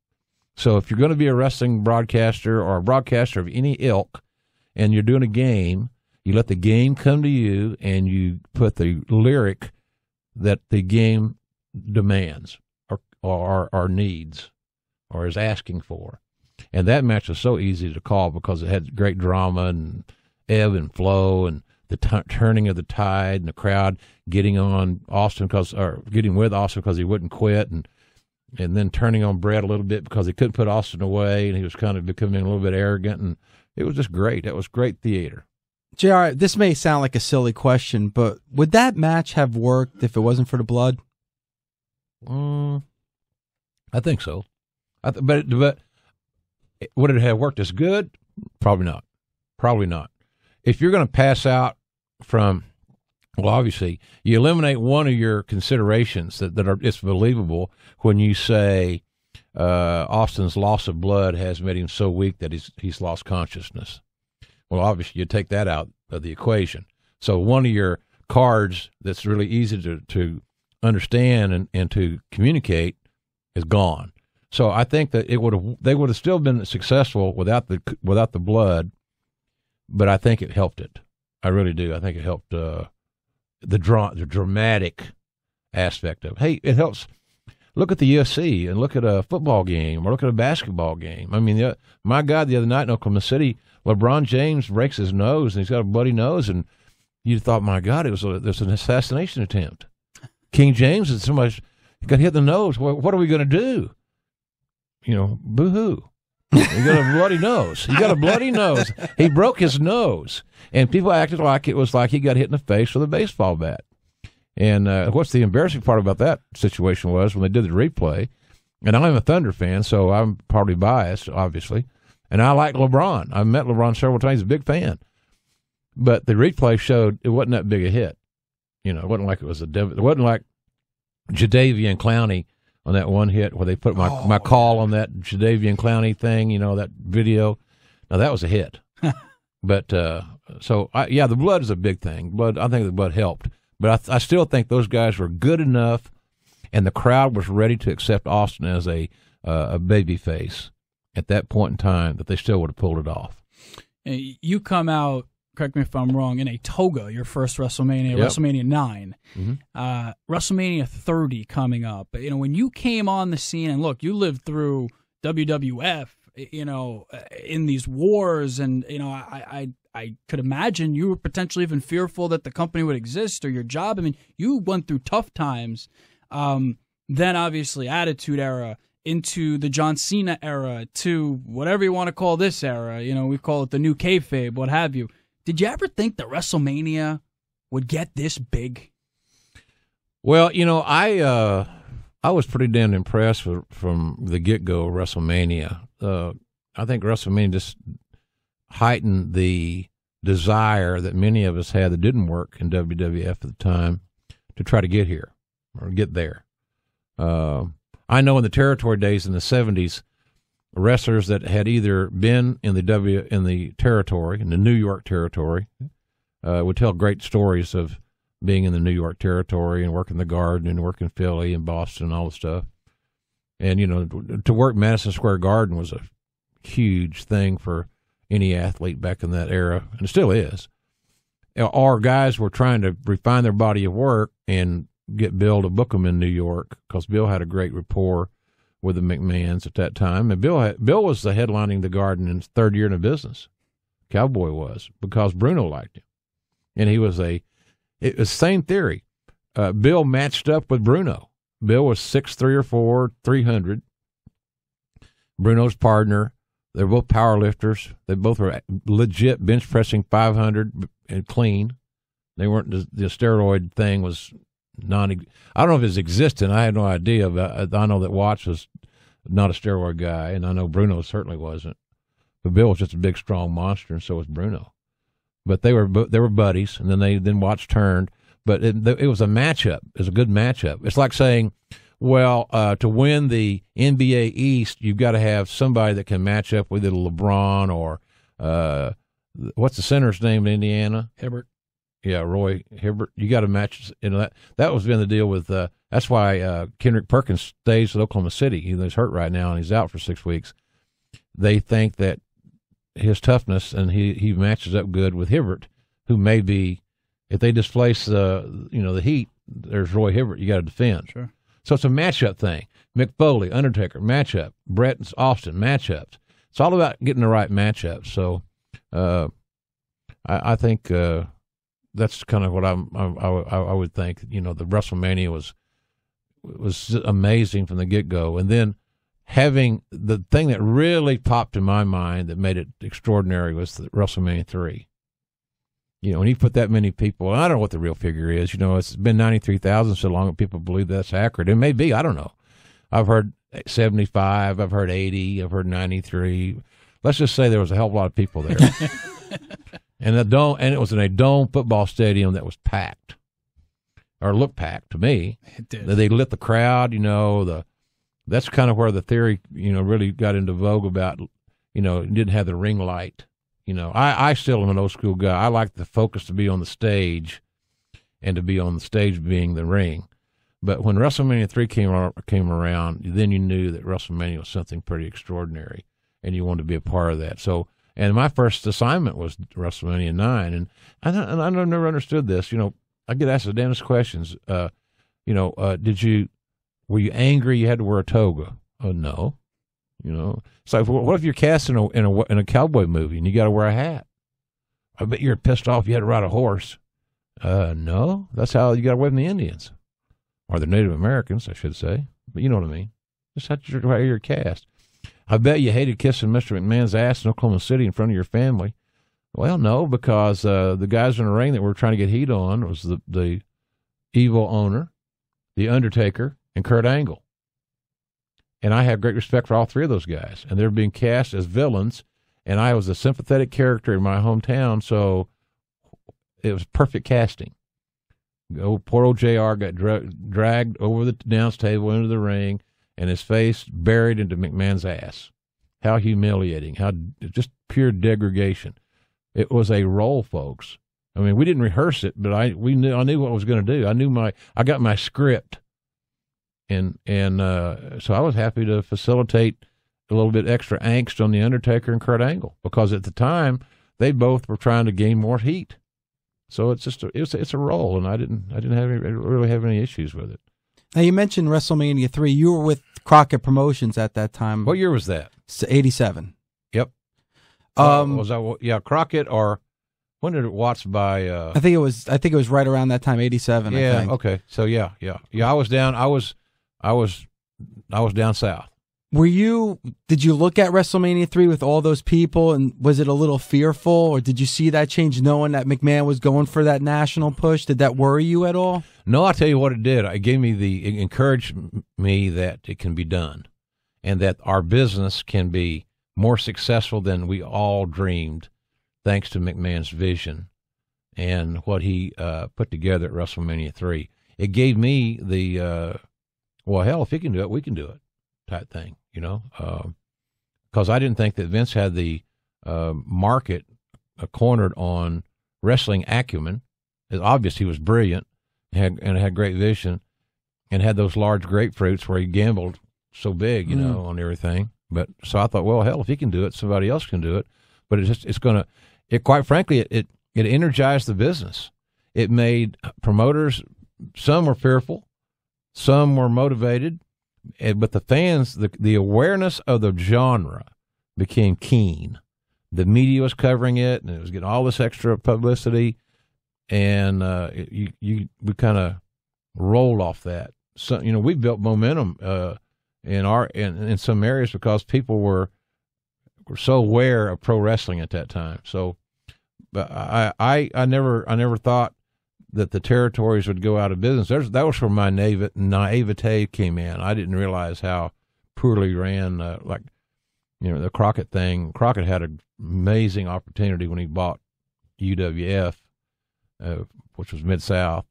So if you're going to be a wrestling broadcaster or a broadcaster of any ilk, and you're doing a game, you let the game come to you, and you put the lyric that the game demands or needs or is asking for. And that match was so easy to call because it had great drama and ebb and flow and the turning of the tide and the crowd getting on Austin getting with Austin because he wouldn't quit, and then turning on Brett a little bit because he couldn't put Austin away, and he was kind of becoming a little bit arrogant, and it was just great. It was great theater. JR, this may sound like a silly question, but would that match have worked if it wasn't for the blood? I think so. But would it have worked as good? Probably not. Probably not. If you're going to pass out from, well, obviously, you eliminate one of your considerations that are it's believable when you say Austin's loss of blood has made him so weak that he's lost consciousness. Well, obviously, you take that out of the equation. So one of your cards that's really easy to understand and to communicate is gone. So I think that they would have still been successful without the blood, but I think it helped it. I really do. I think it helped the dramatic aspect of it. Hey, it helps. Look at the UFC and look at a football game or look at a basketball game. I mean, my God, the other night in Oklahoma City, LeBron James breaks his nose and he's got a bloody nose, and you thought, my God, there's an assassination attempt. King James and somebody got hit in the nose. Well, what are we going to do? Boo-hoo. He got a bloody nose. He got a bloody nose. He broke his nose. And people acted like it was like he got hit in the face with a baseball bat. And what's the embarrassing part about that situation was when they did the replay, and I'm a Thunder fan, so I'm probably biased, obviously, and I like LeBron. I've met LeBron several times. He's a big fan. But the replay showed it wasn't that big a hit. It wasn't like it wasn't like Jadeveon Clowney on that one hit where they put my call on that Jadeveon Clowney thing, that video. Now, that was a hit. But, the blood is a big thing. I think the blood helped. But I still think those guys were good enough, and the crowd was ready to accept Austin as a baby face at that point in time that they still would have pulled it off. You come out, correct me if I'm wrong, in a toga, your first WrestleMania, yep. WrestleMania 9. Mm-hmm. WrestleMania 30 coming up. When you came on the scene, and look, you lived through WWF, in these wars, and, I could imagine you were potentially even fearful that the company would exist or your job. I mean, you went through tough times. Then, obviously, Attitude Era, into the John Cena era, to whatever you want to call this era. We call it the new kayfabe, what have you. Did you ever think that WrestleMania would get this big? Well, I was pretty damn impressed from the get-go of WrestleMania. I think WrestleMania just heightened the desire that many of us had that didn't work in WWF at the time to try to get here or get there. I know in the territory days in the 70s, wrestlers that had either been in the territory, in the New York territory, would tell great stories of being in the New York territory and working the Garden and working Philly and Boston and all the stuff. And, to work Madison Square Garden was a huge thing for any athlete back in that era, and it still is. Our guys were trying to refine their body of work and get Bill to book them in New York because Bill had a great rapport with the McMahons at that time. And Bill was the headlining the Garden in his third year in the business. Cowboy was, because Bruno liked him. And it was the same theory. Bill matched up with Bruno. Bill was 6'3" or 4", 300. Bruno's partner. They're both power lifters. They both were legit bench pressing 500 and clean. They weren't, the steroid thing was I don't know if it's existent. I had no idea, but I know that Watts was not a steroid guy, and I know Bruno certainly wasn't. But Bill was just a big, strong monster, and so was Bruno. But they were buddies, and then Watts turned. But it was a matchup. It was a good matchup. It's like saying, well, to win the NBA East, you've got to have somebody that can match up with either LeBron or what's the center's name in Indiana? Hibbert. Roy Hibbert. You got to match. That was been the deal with. That's why Kendrick Perkins stays with Oklahoma City. He's hurt right now and he's out for 6 weeks. They think that his toughness and he matches up good with Hibbert, who may be, if they displace the Heat, there's Roy Hibbert you got to defend. Sure. So it's a matchup thing. Mick Foley, Undertaker, matchup. Brett and Austin, matchups. It's all about getting the right matchup. So I think that's kind of what I would think. The WrestleMania was amazing from the get-go. And then having the thing that really popped in my mind that made it extraordinary was the WrestleMania 3. When you put that many people, I don't know what the real figure is. It's been 93,000 so long that people believe that's accurate. It may be. I don't know. I've heard 75. I've heard 80. I've heard 93. Let's just say there was a hell of a lot of people there. And it was in a dome football stadium that was packed, or looked packed to me. It did. They lit the crowd. That's kind of where the theory, really got into vogue about, it didn't have the ring light. I still am an old school guy. I like the focus to be on the stage, and to be on the stage being the ring. But when WrestleMania 3 came around, then you knew that WrestleMania was something pretty extraordinary, and you wanted to be a part of that. So, and my first assignment was WrestleMania 9, and I never understood this. I get asked the damnest questions. Were you angry you had to wear a toga? Oh, no. It's like, what if you're cast in a cowboy movie and you got to wear a hat? I bet you're pissed off you had to ride a horse. No, that's how you got away from the Indians, or the Native Americans, I should say. But you know what I mean. That's how you're cast. I bet you hated kissing Mr. McMahon's ass in Oklahoma City in front of your family. Well, no, because the guys in the ring that were trying to get heat on was the evil owner, the Undertaker, and Kurt Angle. And I have great respect for all three of those guys. And they're being cast as villains, and I was a sympathetic character in my hometown, so it was perfect casting. Poor old JR got dragged over the announce table into the ring, and his face buried into McMahon's ass. How humiliating. How just pure degradation. It was a role, folks. I mean, we didn't rehearse it, but I knew what I was going to do. I got my script. And so I was happy to facilitate a little bit extra angst on the Undertaker and Kurt Angle, because at the time they both were trying to gain more heat. So it's just it's a role, and I didn't really have any issues with it. Now, you mentioned WrestleMania 3. You were with Crockett Promotions at that time. What year was that? 87. Yep. Was that Crockett, or when did Watts buy? I think it was right around that time, 87. Yeah. I think. Okay. So yeah. I was down. I was down south. Did you look at WrestleMania 3 with all those people, and was it a little fearful, or did you see that change knowing that McMahon was going for that national push? Did that worry you at all? No, I'll tell you what it did. It encouraged me that it can be done, and that our business can be more successful than we all dreamed, thanks to McMahon's vision and what he put together at WrestleMania 3. It gave me the, well, hell, if he can do it, we can do it type thing. Because I didn't think that Vince had the market cornered on wrestling acumen. It's obvious he was brilliant and had great vision, and had those large grapefruits where he gambled so big, on everything. But so I thought, well, hell, if he can do it, somebody else can do it. But quite frankly, it energized the business. It made promoters, some were fearful, some were motivated. But the fans, the awareness of the genre became keen. The media was covering it, and it was getting all this extra publicity, and we kind of rolled off that. So we built momentum in some areas because people were so aware of pro wrestling at that time. So, but I never thought that the territories would go out of business. That was where my naivete came in. I didn't realize how poorly ran, the Crockett thing. Crockett had an amazing opportunity when he bought UWF, which was Mid-South,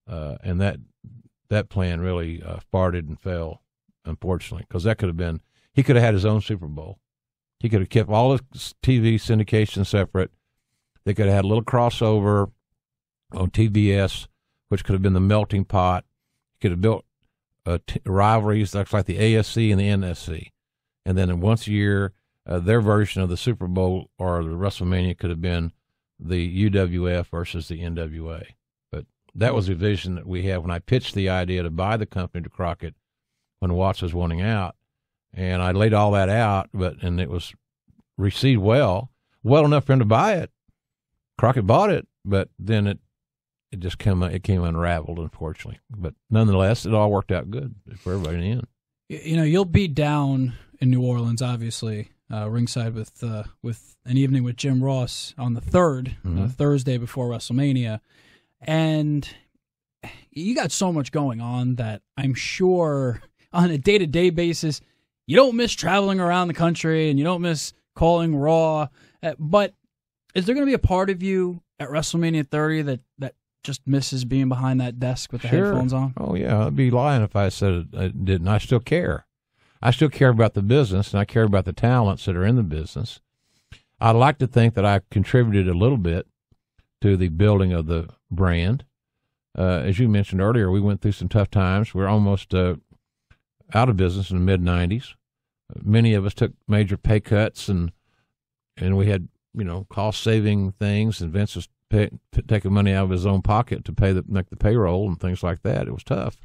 and that plan really farted and fell, unfortunately, because that could have been, he could have had his own Super Bowl. He could have kept all his TV syndication separate. They could have had a little crossover. on TBS, which could have been the melting pot. You could have built rivalries like the AFC and the NFC. And then once a year, their version of the Super Bowl or the WrestleMania could have been the UWF versus the NWA. But that was the vision that we had when I pitched the idea to buy the company to Crockett when Watts was wanting out. And I laid all that out, and it was received well enough for him to buy it. Crockett bought it, but then it came unraveled, unfortunately. But nonetheless, it all worked out good for everybody in the end. You know, you'll be down in New Orleans, obviously, ringside with an evening with Jim Ross on the 3rd, Thursday before WrestleMania. And you got so much going on that I'm sure on a day-to-day basis, you don't miss traveling around the country and you don't miss calling Raw. But is there going to be a part of you at WrestleMania 30 that just misses being behind that desk with the headphones on? Oh, yeah. I'd be lying if I said I didn't. I still care. I still care about the business, and I care about the talents that are in the business. I like to think that I contributed a little bit to the building of the brand. As you mentioned earlier, we went through some tough times. We're almost out of business in the mid-'90s. Many of us took major pay cuts, and we had, cost-saving things, and Vince was taking money out of his own pocket to make the payroll and things like that. It was tough.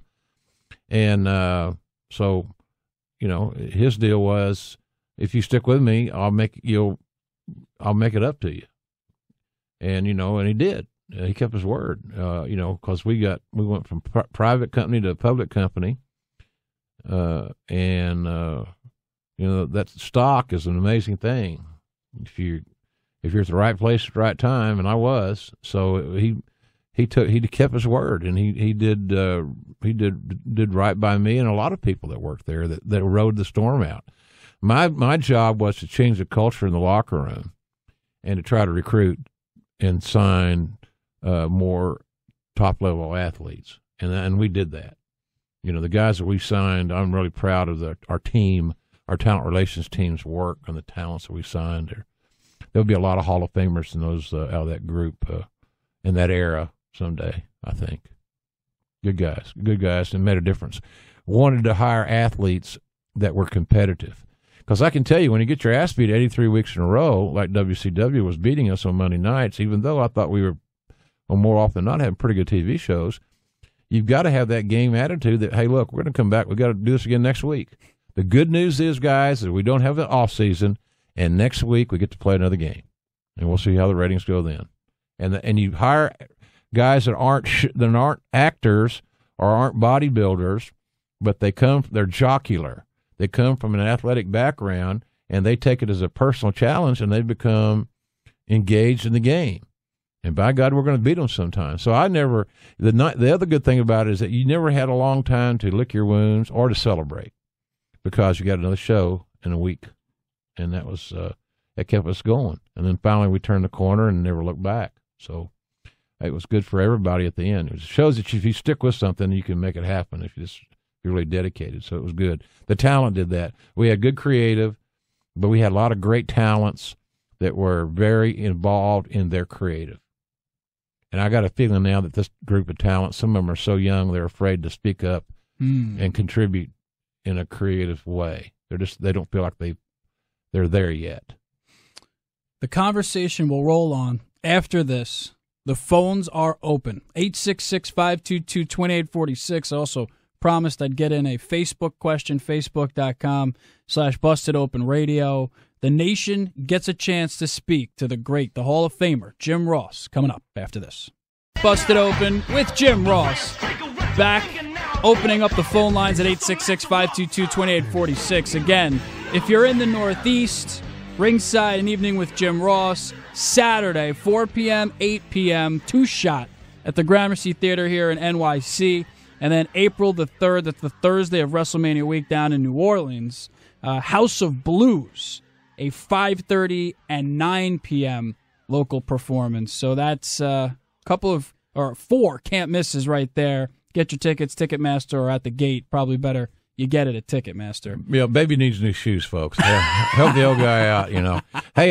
And so, his deal was, if you stick with me, I'll make it up to you. And, and he did. He kept his word, because we went from private company to public company. That stock is an amazing thing. If you're at the right place at the right time, and I was, so he kept his word, and he did right by me and a lot of people that worked there that rode the storm out. My job was to change the culture in the locker room and to try to recruit and sign more top level athletes, and we did that. The guys that we signed, I'm really proud of our team, our talent relations team's work on the talents that we signed. There'll be a lot of Hall of Famers in those out of that group in that era someday, I think. Good guys, and made a difference. Wanted to hire athletes that were competitive. Because I can tell you, when you get your ass beat 83 weeks in a row, like WCW was beating us on Monday nights, even though I thought we were, more often than not, having pretty good TV shows, you've got to have that game attitude that, hey, look, we're going to come back. We've got to do this again next week. The good news is, guys, that we don't have the off season, and next week we get to play another game, and we'll see how the ratings go then. And you hire guys that aren't actors or aren't bodybuilders, but they're jocular. They come from an athletic background, and they take it as a personal challenge, and they become engaged in the game. And by God, we're going to beat them sometime. So the other good thing about it is that you never had a long time to lick your wounds or to celebrate, because you got another show in a week. And that was, that kept us going. And then finally we turned the corner and never looked back. So it was good for everybody at the end. It shows that if you stick with something, you can make it happen if you're really dedicated. So it was good. The talent did that. We had good creative, but we had a lot of great talents that were very involved in their creative. And I got a feeling now that this group of talent, some of them are so young, they're afraid to speak up and contribute in a creative way. They don't feel like they're there yet. The conversation will roll on after this. The phones are open. 866-522-2846. I also promised I'd get in a Facebook question, facebook.com/BustedOpenRadio. The nation gets a chance to speak to the Hall of Famer, Jim Ross, coming up after this. Busted Open with Jim Ross. Back, opening up the phone lines at 866-522-2846. Again, if you're in the Northeast, Ringside, an evening with Jim Ross, Saturday, 4 p.m., 8 p.m., two-shot at the Gramercy Theater here in NYC. And then April the 3rd, that's the Thursday of WrestleMania week down in New Orleans, House of Blues, a 5:30 and 9 p.m. local performance. So that's four can't misses right there. Get your tickets, Ticketmaster, or at the gate. Probably better you get it at Ticketmaster. Yeah, baby needs new shoes, folks. Help the old guy out, Hey,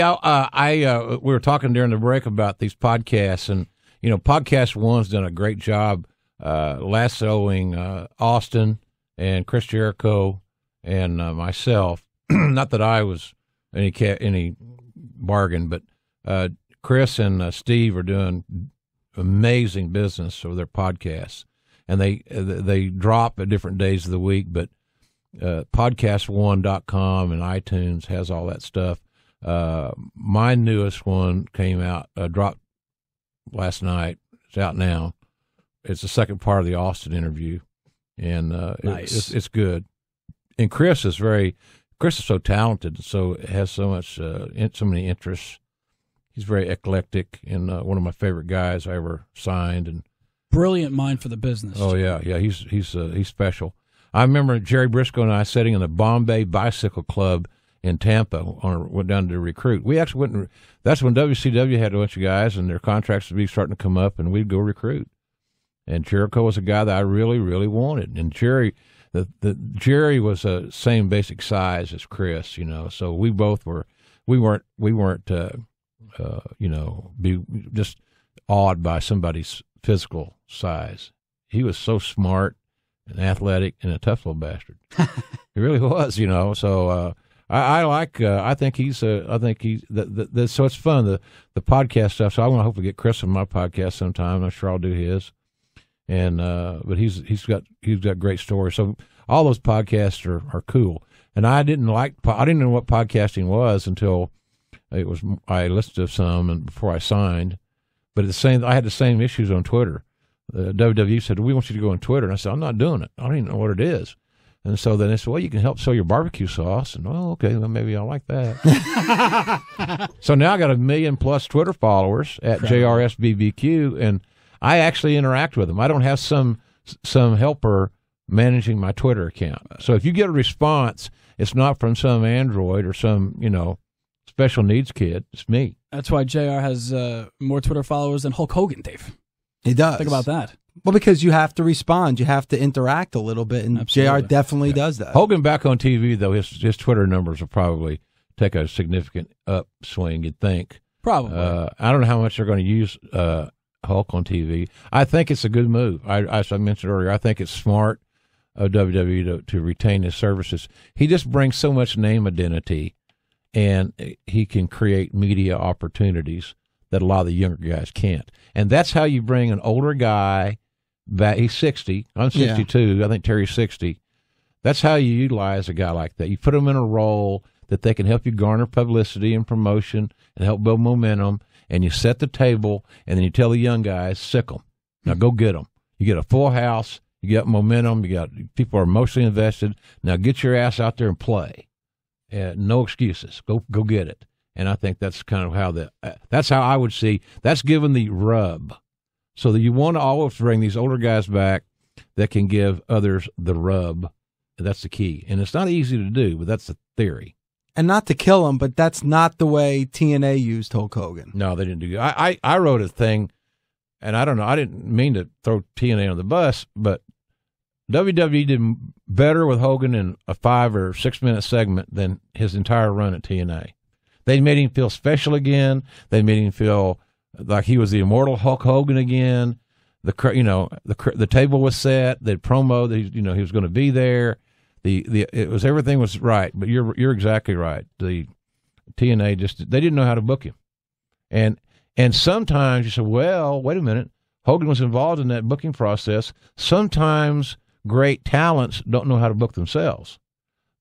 we were talking during the break about these podcasts, and Podcast One's done a great job lassoing Austin and Chris Jericho and myself. Not that I was any bargain, but Chris and Steve are doing amazing business over their podcasts, and they drop at different days of the week. But podcast1.com and iTunes has all that stuff. My newest one came out, dropped last night. It's out now. It's the second part of the Austin interview, and nice. It's good. And Chris is so talented, so has so many interests. He's very eclectic, and one of my favorite guys I ever signed. And brilliant mind for the business. Oh yeah, he's special. I remember Jerry Briscoe and I sitting in the Bombay Bicycle Club in Tampa. Went down to recruit. We actually went. That's when WCW had a bunch of guys, and their contracts would be starting to come up, and we'd go recruit. And Jericho was a guy that I really, really wanted. And Jerry was the same basic size as Chris, So we both were. We weren't. Be just awed by somebody's physical size. He was so smart and athletic and a tough little bastard. He really was, So I think he's. So it's fun the podcast stuff. So I want to hopefully get Chris on my podcast sometime. I'm sure I'll do his. And but he's got great stories. So all those podcasts are cool. And I didn't know what podcasting was until I listened to some and before I signed. But I had the same issues on Twitter. WWE said, we want you to go on Twitter. And I said, I'm not doing it. I don't even know what it is. And so then they said, well, you can help sell your barbecue sauce. And, okay, well, maybe I'll like that. So now I got 1 million+ Twitter followers at JRSBBQ, and I actually interact with them. I don't have some helper managing my Twitter account. So if you get a response, it's not from some android or some, special needs kid. It's me. That's why JR has more Twitter followers than Hulk Hogan, Dave. He does. Think about that. Well, because you have to respond. You have to interact a little bit, and Absolutely. JR definitely does that. Hogan back on TV, though, his Twitter numbers will probably take a significant upswing, you'd think. Probably. I don't know how much they're going to use Hulk on TV. I think it's a good move. As I mentioned earlier, I think it's smart of WWE to retain his services. He just brings so much name identity, and he can create media opportunities that a lot of the younger guys can't. And that's how you bring an older guy back. He's 60. I'm 62. Yeah. I think Terry's 60. That's how you utilize a guy like that. You put him in a role that they can help you garner publicity and promotion and help build momentum, and you set the table, and then you tell the young guys, sick them. Now go get them. You get a full house. You get momentum. You got people are emotionally invested. Now get your ass out there and play. No excuses. Go get it. And I think that's kind of how that's how I would see. That's given the rub. So that you want to always bring these older guys back that can give others the rub. That's the key. And it's not easy to do, but that's the theory. And not to kill him, but that's not the way TNA used Hulk Hogan. No, they didn't do that. I wrote a thing, and I don't know, I didn't mean to throw TNA on the bus, but WWE did better with Hogan in a 5 or 6 minute segment than his entire run at TNA. They made him feel special again. They made him feel like he was the immortal Hulk Hogan again. The table was set. The promo that he was going to be there. Everything was right. But you're exactly right. The TNA they didn't know how to book him, and sometimes you say, well, wait a minute, Hogan was involved in that booking process. Sometimes great talents don't know how to book themselves.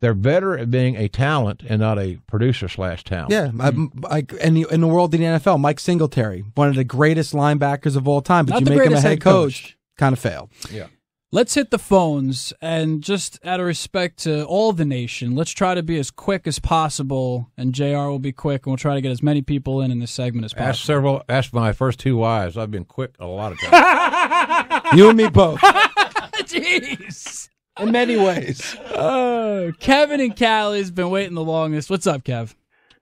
They're better at being a talent and not a producer/talent. Yeah, in the world of the NFL, Mike Singletary, one of the greatest linebackers of all time, but not you make him a head coach, kind of failed. Yeah. Let's hit the phones, and just out of respect to all the nation, let's try to be as quick as possible, and JR will be quick, and we'll try to get as many people in this segment as possible. Ask my first 2 wives. I've been quick a lot of times. You and me both. Jeez. In many ways. Kevin and Callie's been waiting the longest. What's up, Kev?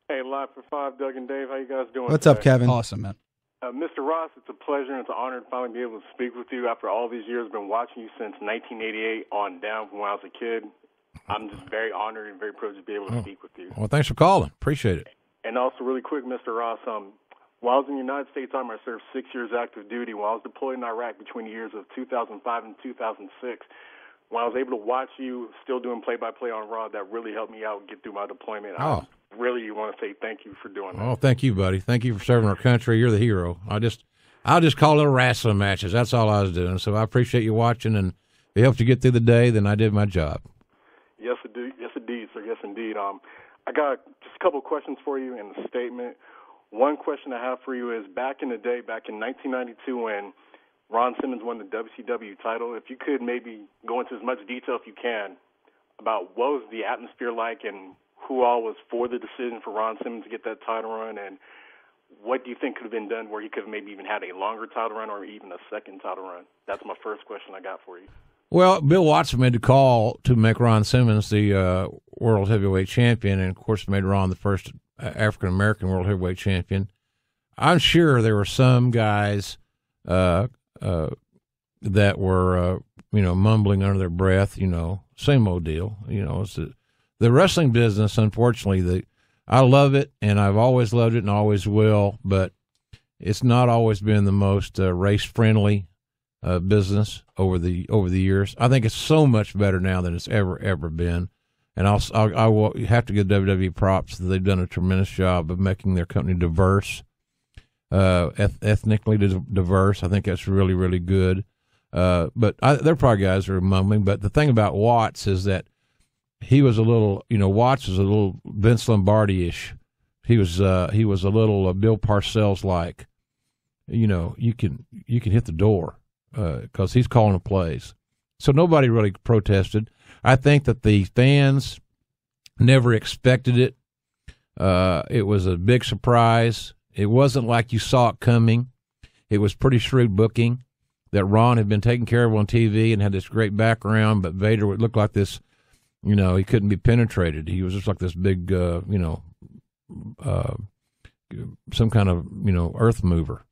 Hey, Live for 5, Doug and Dave. How you guys doing What's today? up, Kevin? Awesome, man. Mr. Ross, it's a pleasure and it's an honor to finally be able to speak with you after all these years. I've been watching you since 1988 on down from when I was a kid. I'm just very honored and very privileged to be able to speak with you. Well, thanks for calling. Appreciate it. And also, really quick, Mr. Ross, While I was in the United States Army, I served 6 years active duty. While I was deployed in Iraq between the years of 2005 and 2006, when I was able to watch you still doing play-by-play on Raw, that really helped me out get through my deployment. Oh. I really want to say thank you for doing that. Oh, thank you, buddy. Thank you for serving our country. You're the hero. I'll just call little wrestling matches. That's all I was doing. So I appreciate you watching, and if it helped you get through the day, then I did my job. Yes, indeed, sir. Yes, indeed. I got just a couple of questions for you in the statement. One question I have for you is, back in the day, back in 1992, when Ron Simmons won the WCW title, if you could maybe go into as much detail if you can about what was the atmosphere like and who all was for the decision for Ron Simmons to get that title run, and what do you think could have been done where he could have maybe even had a longer title run or even a second title run? That's my first question I got for you. Well, Bill Watson made the call to make Ron Simmons the World Heavyweight Champion, and, of course, made Ron the first African-American World Heavyweight Champion. I'm sure there were some guys that were, mumbling under their breath, same old deal. It's the wrestling business, unfortunately, I love it, and I've always loved it and always will, but it's not always been the most race-friendly business over the years. I think it's so much better now than it's ever been, and I will have to give WWE props that they've done a tremendous job of making their company diverse, ethnically diverse. I think that's really, really good. But there are probably guys who are mumbling. But the thing about Watts is that he was a little, Watts was a little Vince Lombardi-ish. He was a little Bill Parcells-like. You can hit the door because he's calling the plays. So nobody really protested. I think that the fans never expected it. It was a big surprise. It wasn't like you saw it coming. It was pretty shrewd booking that Ron had been taken care of on TV and had this great background, but Vader would look like this, he couldn't be penetrated. He was just like this big, some kind of, earth mover.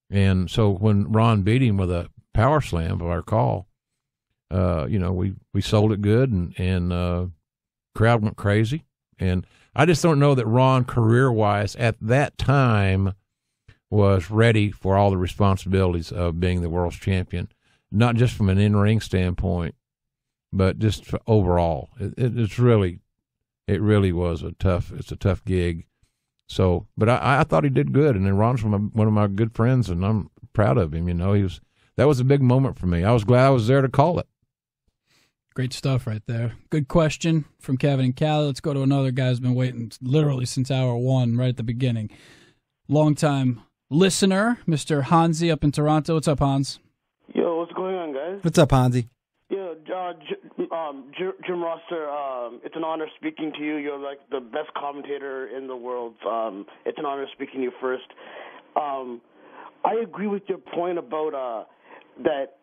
And so when Ron beat him with a power slam, if I recall, we sold it good, and crowd went crazy. And I just don't know that Ron, career-wise, at that time was ready for all the responsibilities of being the world's champion, not just from an in-ring standpoint, but just overall. It really was a tough gig. So, but I thought he did good, and then Ron's one of my good friends, and I'm proud of him. That was a big moment for me. I was glad I was there to call it. Great stuff right there. Good question from Kevin and Callie. Let's go to another guy who's been waiting literally since hour one, right at the beginning. Longtime listener, Mr. Hansi up in Toronto. What's up, Hans? Yo, what's going on, guys? What's up, Hansi? Yeah, Jim Roster, it's an honor speaking to you. You're like the best commentator in the world. It's an honor speaking to you first. I agree with your point about that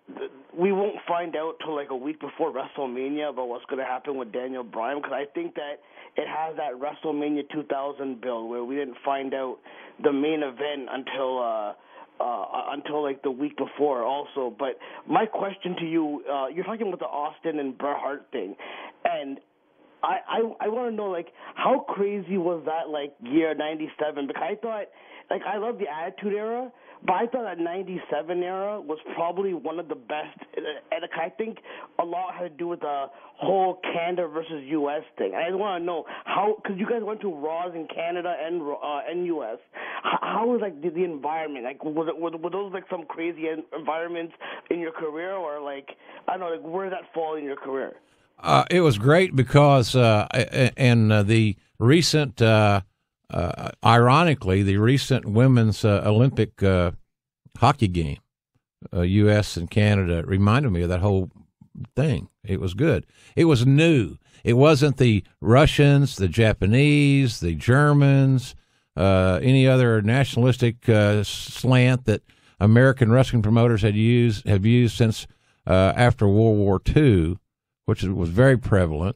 we won't find out till like a week before WrestleMania about what's going to happen with Daniel Bryan, because I think that it has that WrestleMania 2000 build where we didn't find out the main event until like the week before also. But my question to you, you're talking about the Austin and Bret Hart thing, and I want to know, like, how crazy was that, like, year 97? Because I thought, like, I love the Attitude Era, but I thought that 97 era was probably one of the best. And I think a lot had to do with the whole Canada versus U.S. thing. I just want to know how, because you guys went to Raws in Canada and U.S. How was, like, the environment? Like, were those, like, some crazy environments in your career, or, like, I don't know, like, where does that fall in your career? It was great because, the recent, ironically, the recent women's Olympic hockey game, U.S. and Canada, reminded me of that whole thing. It was good. It was new. It wasn't the Russians, the Japanese, the Germans, any other nationalistic slant that American wrestling promoters have used since after World War II, which was very prevalent.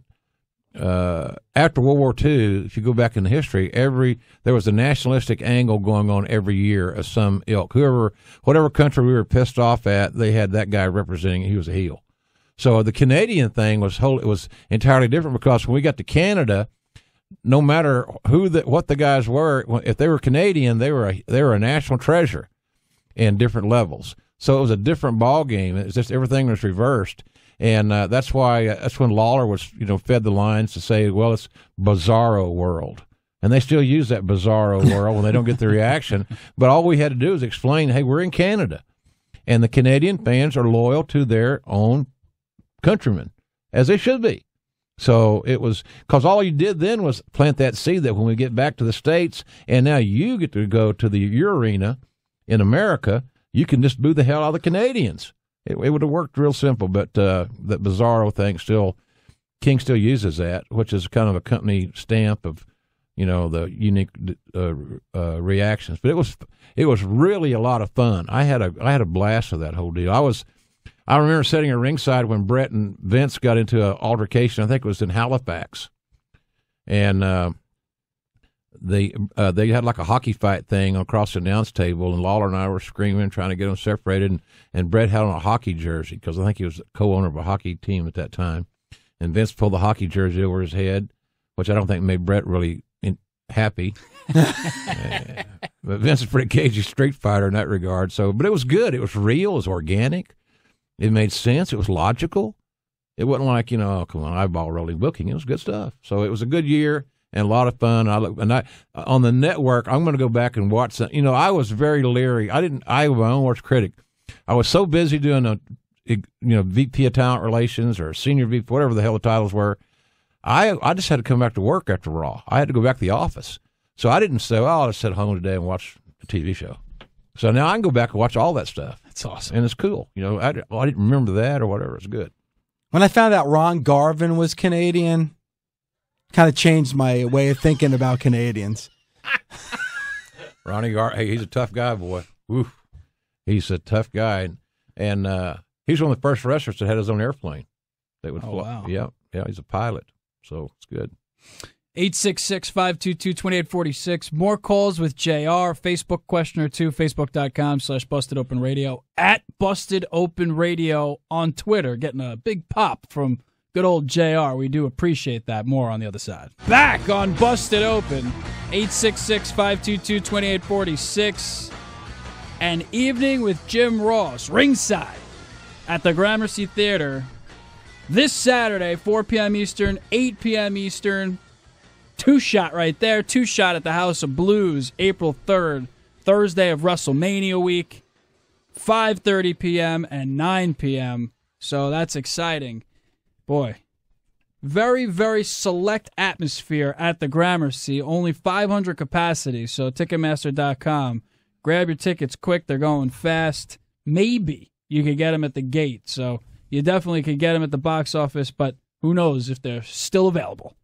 After World War II, if you go back in history, there was a nationalistic angle going on every year of some ilk. Whatever country we were pissed off at, they had that guy representing. He was a heel. So the Canadian thing was entirely different, because when we got to Canada, no matter what the guys were, if they were Canadian, they were a national treasure in different levels. So it was a different ball game. It's just everything was reversed, and that's when Lawler was fed the lines to say, well, it's Bizarro World, and they still use that Bizarro World when they don't get the reaction. But all we had to do is explain, hey, we're in Canada, and the Canadian fans are loyal to their own countrymen, as they should be. So it was because all you did then was plant that seed that when we get back to the States, and now you get to go to your arena in America, you can just boo the hell out of the Canadians. It would have worked real simple, but that Bizarro thing King still uses that, which is kind of a company stamp of, the unique reactions. But it was really a lot of fun. I had a blast with that whole deal. I remember sitting at ringside when Brett and Vince got into an altercation. I think it was in Halifax, and they had like a hockey fight thing across the announce table, and Lawler and I were screaming, trying to get them separated. And Brett had on a hockey jersey because I think he was co-owner of a hockey team at that time. And Vince pulled the hockey jersey over his head, which I don't think made Brett really happy. But Vince is a pretty cagey street fighter in that regard. But it was good. It was real. It was organic. It made sense. It was logical. It wasn't like, come on, eyeball rolling booking. It was good stuff. So it was a good year and a lot of fun. I on the network, I'm going to go back and watch that. I was very leery. I was my own worst critic. I was so busy doing VP of Talent Relations or Senior VP, whatever the hell the titles were. I just had to come back to work after Raw. I had to go back to the office. So I didn't say, well, I'll just sit home today and watch a TV show. So now I can go back and watch all that stuff. That's awesome. And it's cool. I didn't remember that or whatever. It's good. When I found out Ron Garvin was Canadian, kind of changed my way of thinking about Canadians. Ronnie Garvin, hey, he's a tough guy, boy. Oof. He's a tough guy. And he's one of the first wrestlers that had his own airplane. That would fly. Wow. Yeah, he's a pilot. So it's good. 866-522-2846. More calls with JR. Facebook question or two, facebook.com/BustedOpenRadio. At Busted Open Radio on Twitter. Getting a big pop from good old JR. We do appreciate that. More on the other side. Back on Busted Open. 866-522-2846. An evening with Jim Ross. Ringside at the Gramercy Theater. This Saturday, 4 p.m. Eastern, 8 p.m. Eastern. Two-shot right there. Two-shot at the House of Blues, April 3rd, Thursday of WrestleMania week, 5:30 p.m. and 9 p.m. So that's exciting. Boy, very, very select atmosphere at the Gramercy. Only 500 capacity, so Ticketmaster.com. Grab your tickets quick. They're going fast. Maybe you could get them at the gate. So you definitely could get them at the box office, but who knows if they're still available.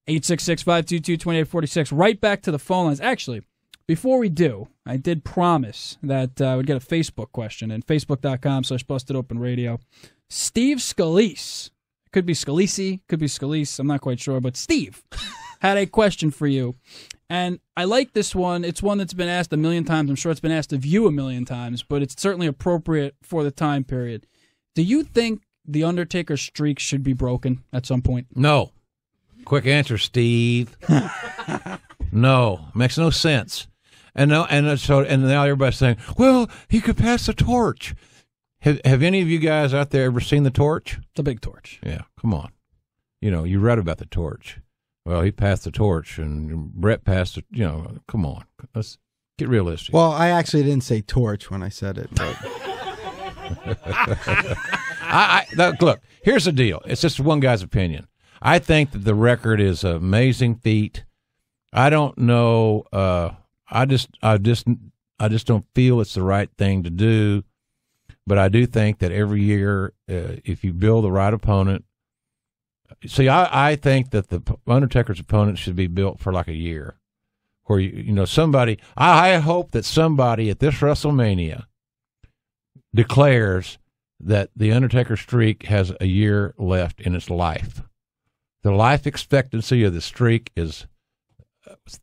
866-522-2846. Right back to the phone lines. Actually, before we do, I did promise that I would get a Facebook question, and facebook.com/BustedOpenRadio. Steve Scalise, could be Scalisi, could be Scalise, I'm not quite sure, but Steve had a question for you. And I like this one. It's one that's been asked a million times. I'm sure it's been asked of you a million times, but it's certainly appropriate for the time period. Do you think the Undertaker streak should be broken at some point? No. Quick answer, Steve. No, makes no sense. And now everybody's saying, "Well, he could pass the torch." Have any of you guys out there ever seen the torch? It's a big torch. Yeah, come on. You read about the torch. Well, he passed the torch, and Brett passed it. Come on, let's get realistic. Well, I actually didn't say torch when I said it. But. Look, here's the deal. It's just one guy's opinion. I think that the record is an amazing feat. I don't know. I just don't feel it's the right thing to do. But I do think that every year, if you build the right opponent, see, I think that the Undertaker's opponent should be built for like a year, where somebody. I hope that somebody at this WrestleMania declares that the Undertaker streak has a year left in its life. The life expectancy of the streak is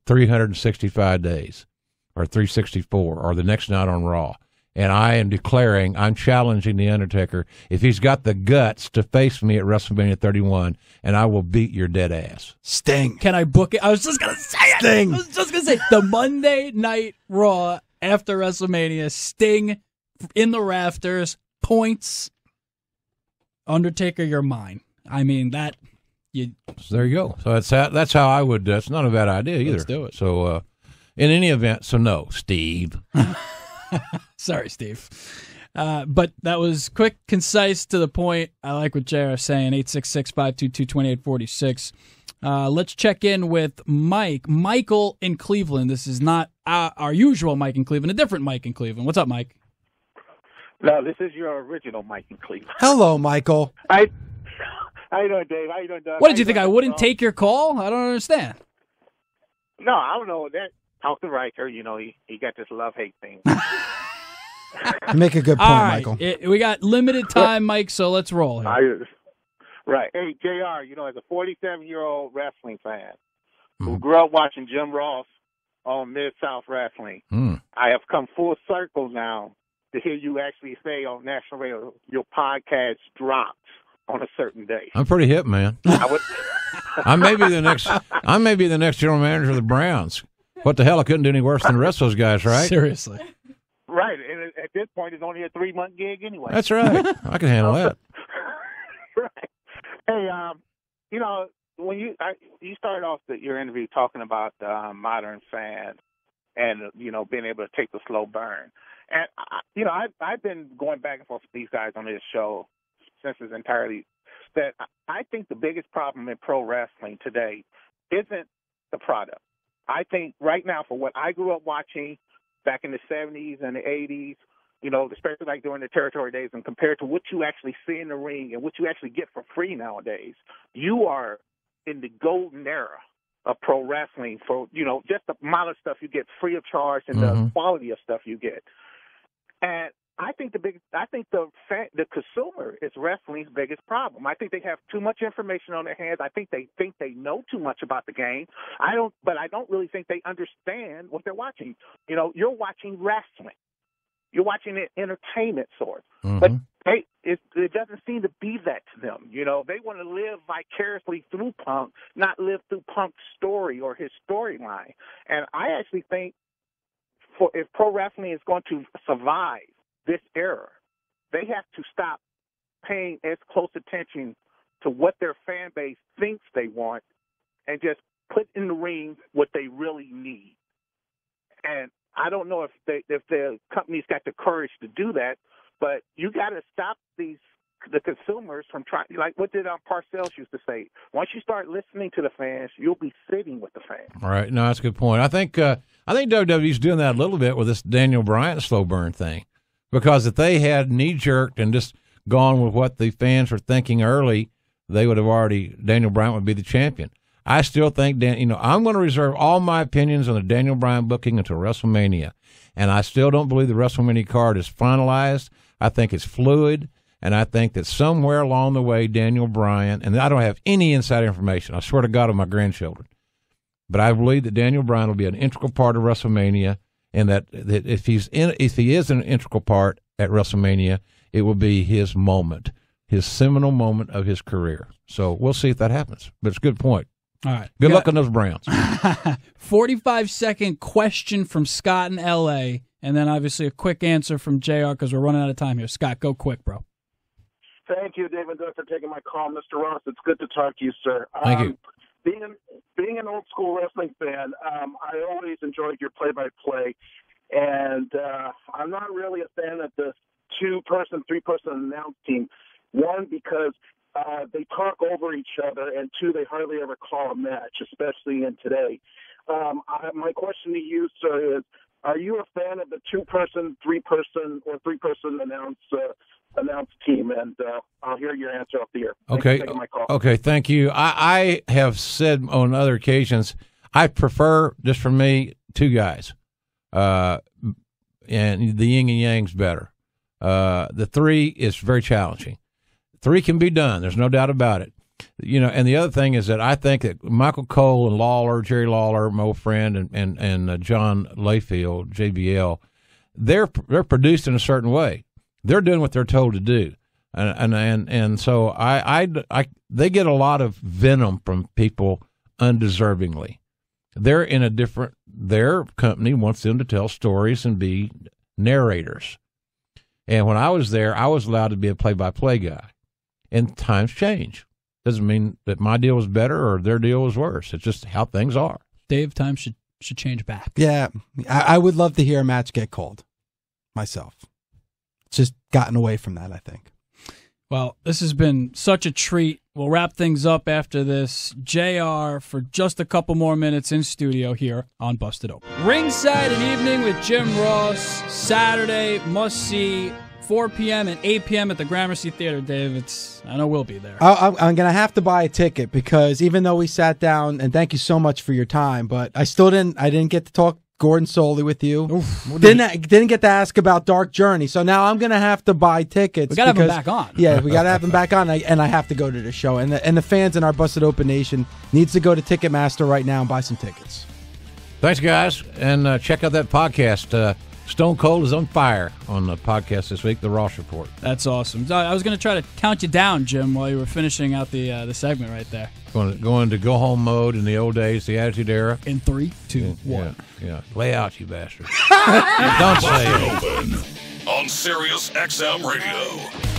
365 days, or 364, or the next night on Raw. And I am declaring, I'm challenging The Undertaker if he's got the guts to face me at WrestleMania 31, and I will beat your dead ass. Sting. Can I book it? I was just going to say it. Sting. I was just going to say the Monday Night Raw after WrestleMania, Sting in the rafters, points. Undertaker, you're mine. I mean, that... So there you go. So that's how I would... That's not a bad idea either. Let's do it. So, in any event, so no, Steve... Sorry, Steve. But that was quick, concise, to the point. I like what JR is saying, 866-522-2846. Let's check in with Michael in Cleveland. This is not our usual Mike in Cleveland, a different Mike in Cleveland. What's up, Mike? No, this is your original Mike in Cleveland. Hello, Michael. How you doing, Dave? How you doing, Doug? What, did you think I wouldn't take your call? I don't understand. No, I don't know. Talk to Riker. You know, he got this love-hate thing. You make a good point, All right. Michael. We got limited time, Mike, so let's roll here. Right. Hey, JR, you know, as a 47-year-old wrestling fan who grew up watching Jim Ross on Mid-South Wrestling, I have come full circle now to hear you actually say on national radio your podcast drops on a certain day. I'm pretty hip, man. I may be the next general manager of the Browns. What the hell? I couldn't do any worse than the rest of those guys, right? Seriously. Right, and at this point, it's only a 3-month gig anyway. That's right. I can handle that. Right. Hey, you know, when you started off your interview talking about the modern fan and, you know, being able to take the slow burn. And, you know, I've been going back and forth with these guys on this show since it's entirely that I think the biggest problem in pro wrestling today isn't the product. I think right now, for what I grew up watching back in the 70s and the 80s, you know, especially like during the territory days, and compared to what you actually see in the ring and what you actually get for free nowadays, you are in the golden era of pro wrestling for, you know, just the amount of stuff you get free of charge and the quality of stuff you get. And I think the consumer is wrestling's biggest problem. I think they have too much information on their hands. I think they know too much about the game. But I don't really think they understand what they're watching. You know, you're watching wrestling. You're watching an entertainment source. But it doesn't seem to be that to them. You know, they want to live vicariously through Punk, not live through Punk's story or his storyline. And I actually think if pro wrestling is going to survive this era, they have to stop paying as close attention to what their fan base thinks they want and just put in the ring what they really need. And I don't know if the company's got the courage to do that, but you got to stop the consumers from trying. Like what did Parcells used to say? Once you start listening to the fans, you'll be sitting with the fans. All right, no, that's a good point. I think WWE's doing that a little bit with this Daniel Bryan slow burn thing, because if they had knee jerked and just gone with what the fans were thinking early, they would have Daniel Bryan would be the champion. I still think I'm going to reserve all my opinions on the Daniel Bryan booking until WrestleMania, and I still don't believe the WrestleMania card is finalized. I think it's fluid, and I think that somewhere along the way, Daniel Bryan, and I don't have any inside information, I swear to God, on my grandchildren, but I believe that Daniel Bryan will be an integral part of WrestleMania, and that if he is an integral part at WrestleMania, it will be his moment, his seminal moment of his career. So we'll see if that happens. But it's a good point. All right. Good luck on those Browns. 45-second question from Scott in L.A., and then obviously a quick answer from JR because we're running out of time here. Scott, go quick, bro. Thank you, David, for taking my call. Mr. Ross, it's good to talk to you, sir. Thank you. Being an old-school wrestling fan, I always enjoyed your play-by-play, and I'm not really a fan of the 2-person, 3-person announce team. One, because they talk over each other, and 2, they hardly ever call a match, especially in today. My question to you, sir, is, are you a fan of the 2-person, 3-person, or 3-person announce team? And I'll hear your answer off the air. Okay. For taking my call. Okay. Thank you. I have said on other occasions, I prefer, just for me, 2 guys, and the yin and yang's better. The 3 is very challenging. 3 can be done. There's no doubt about it. You know, and the other thing is that I think that Michael Cole and Lawler, Jerry Lawler, my old friend, and John Layfield, JBL, they're produced in a certain way. They're doing what they're told to do, and so they get a lot of venom from people undeservingly. They're in a different. Their company wants them to tell stories and be narrators. And when I was there, I was allowed to be a play-by-play guy. And times change. Doesn't mean that my deal was better or their deal was worse. It's just how things are. Dave, times should change back. Yeah, I would love to hear a match get called myself. It's just gotten away from that, I think. Well, this has been such a treat. We'll wrap things up after this. JR for just a couple more minutes in studio here on Busted Open. Ringside, an evening with Jim Ross. Saturday, must-see, 4 p.m. and 8 p.m. at the Gramercy Theater, Dave. I know we'll be there. I'm going to have to buy a ticket because even though we sat down, and thank you so much for your time, but I didn't get to talk Gordon Soley with you. Didn't get to ask about Dark Journey. So now I'm going to have to buy tickets. We got to have him back on. Yeah, we got to have him back on, and I have to go to the show. And the fans in our Busted Open Nation needs to go to Ticketmaster right now and buy some tickets. Thanks, guys. And check out that podcast. Stone Cold is on fire on the podcast this week, The Ross Report. That's awesome. I was going to try to count you down, Jim, while you were finishing out the segment right there. Going to go home mode in the old days, the Attitude Era. In 3, 2, 1. Yeah. Lay out, you bastard. Don't say it. Open on Sirius XM Radio.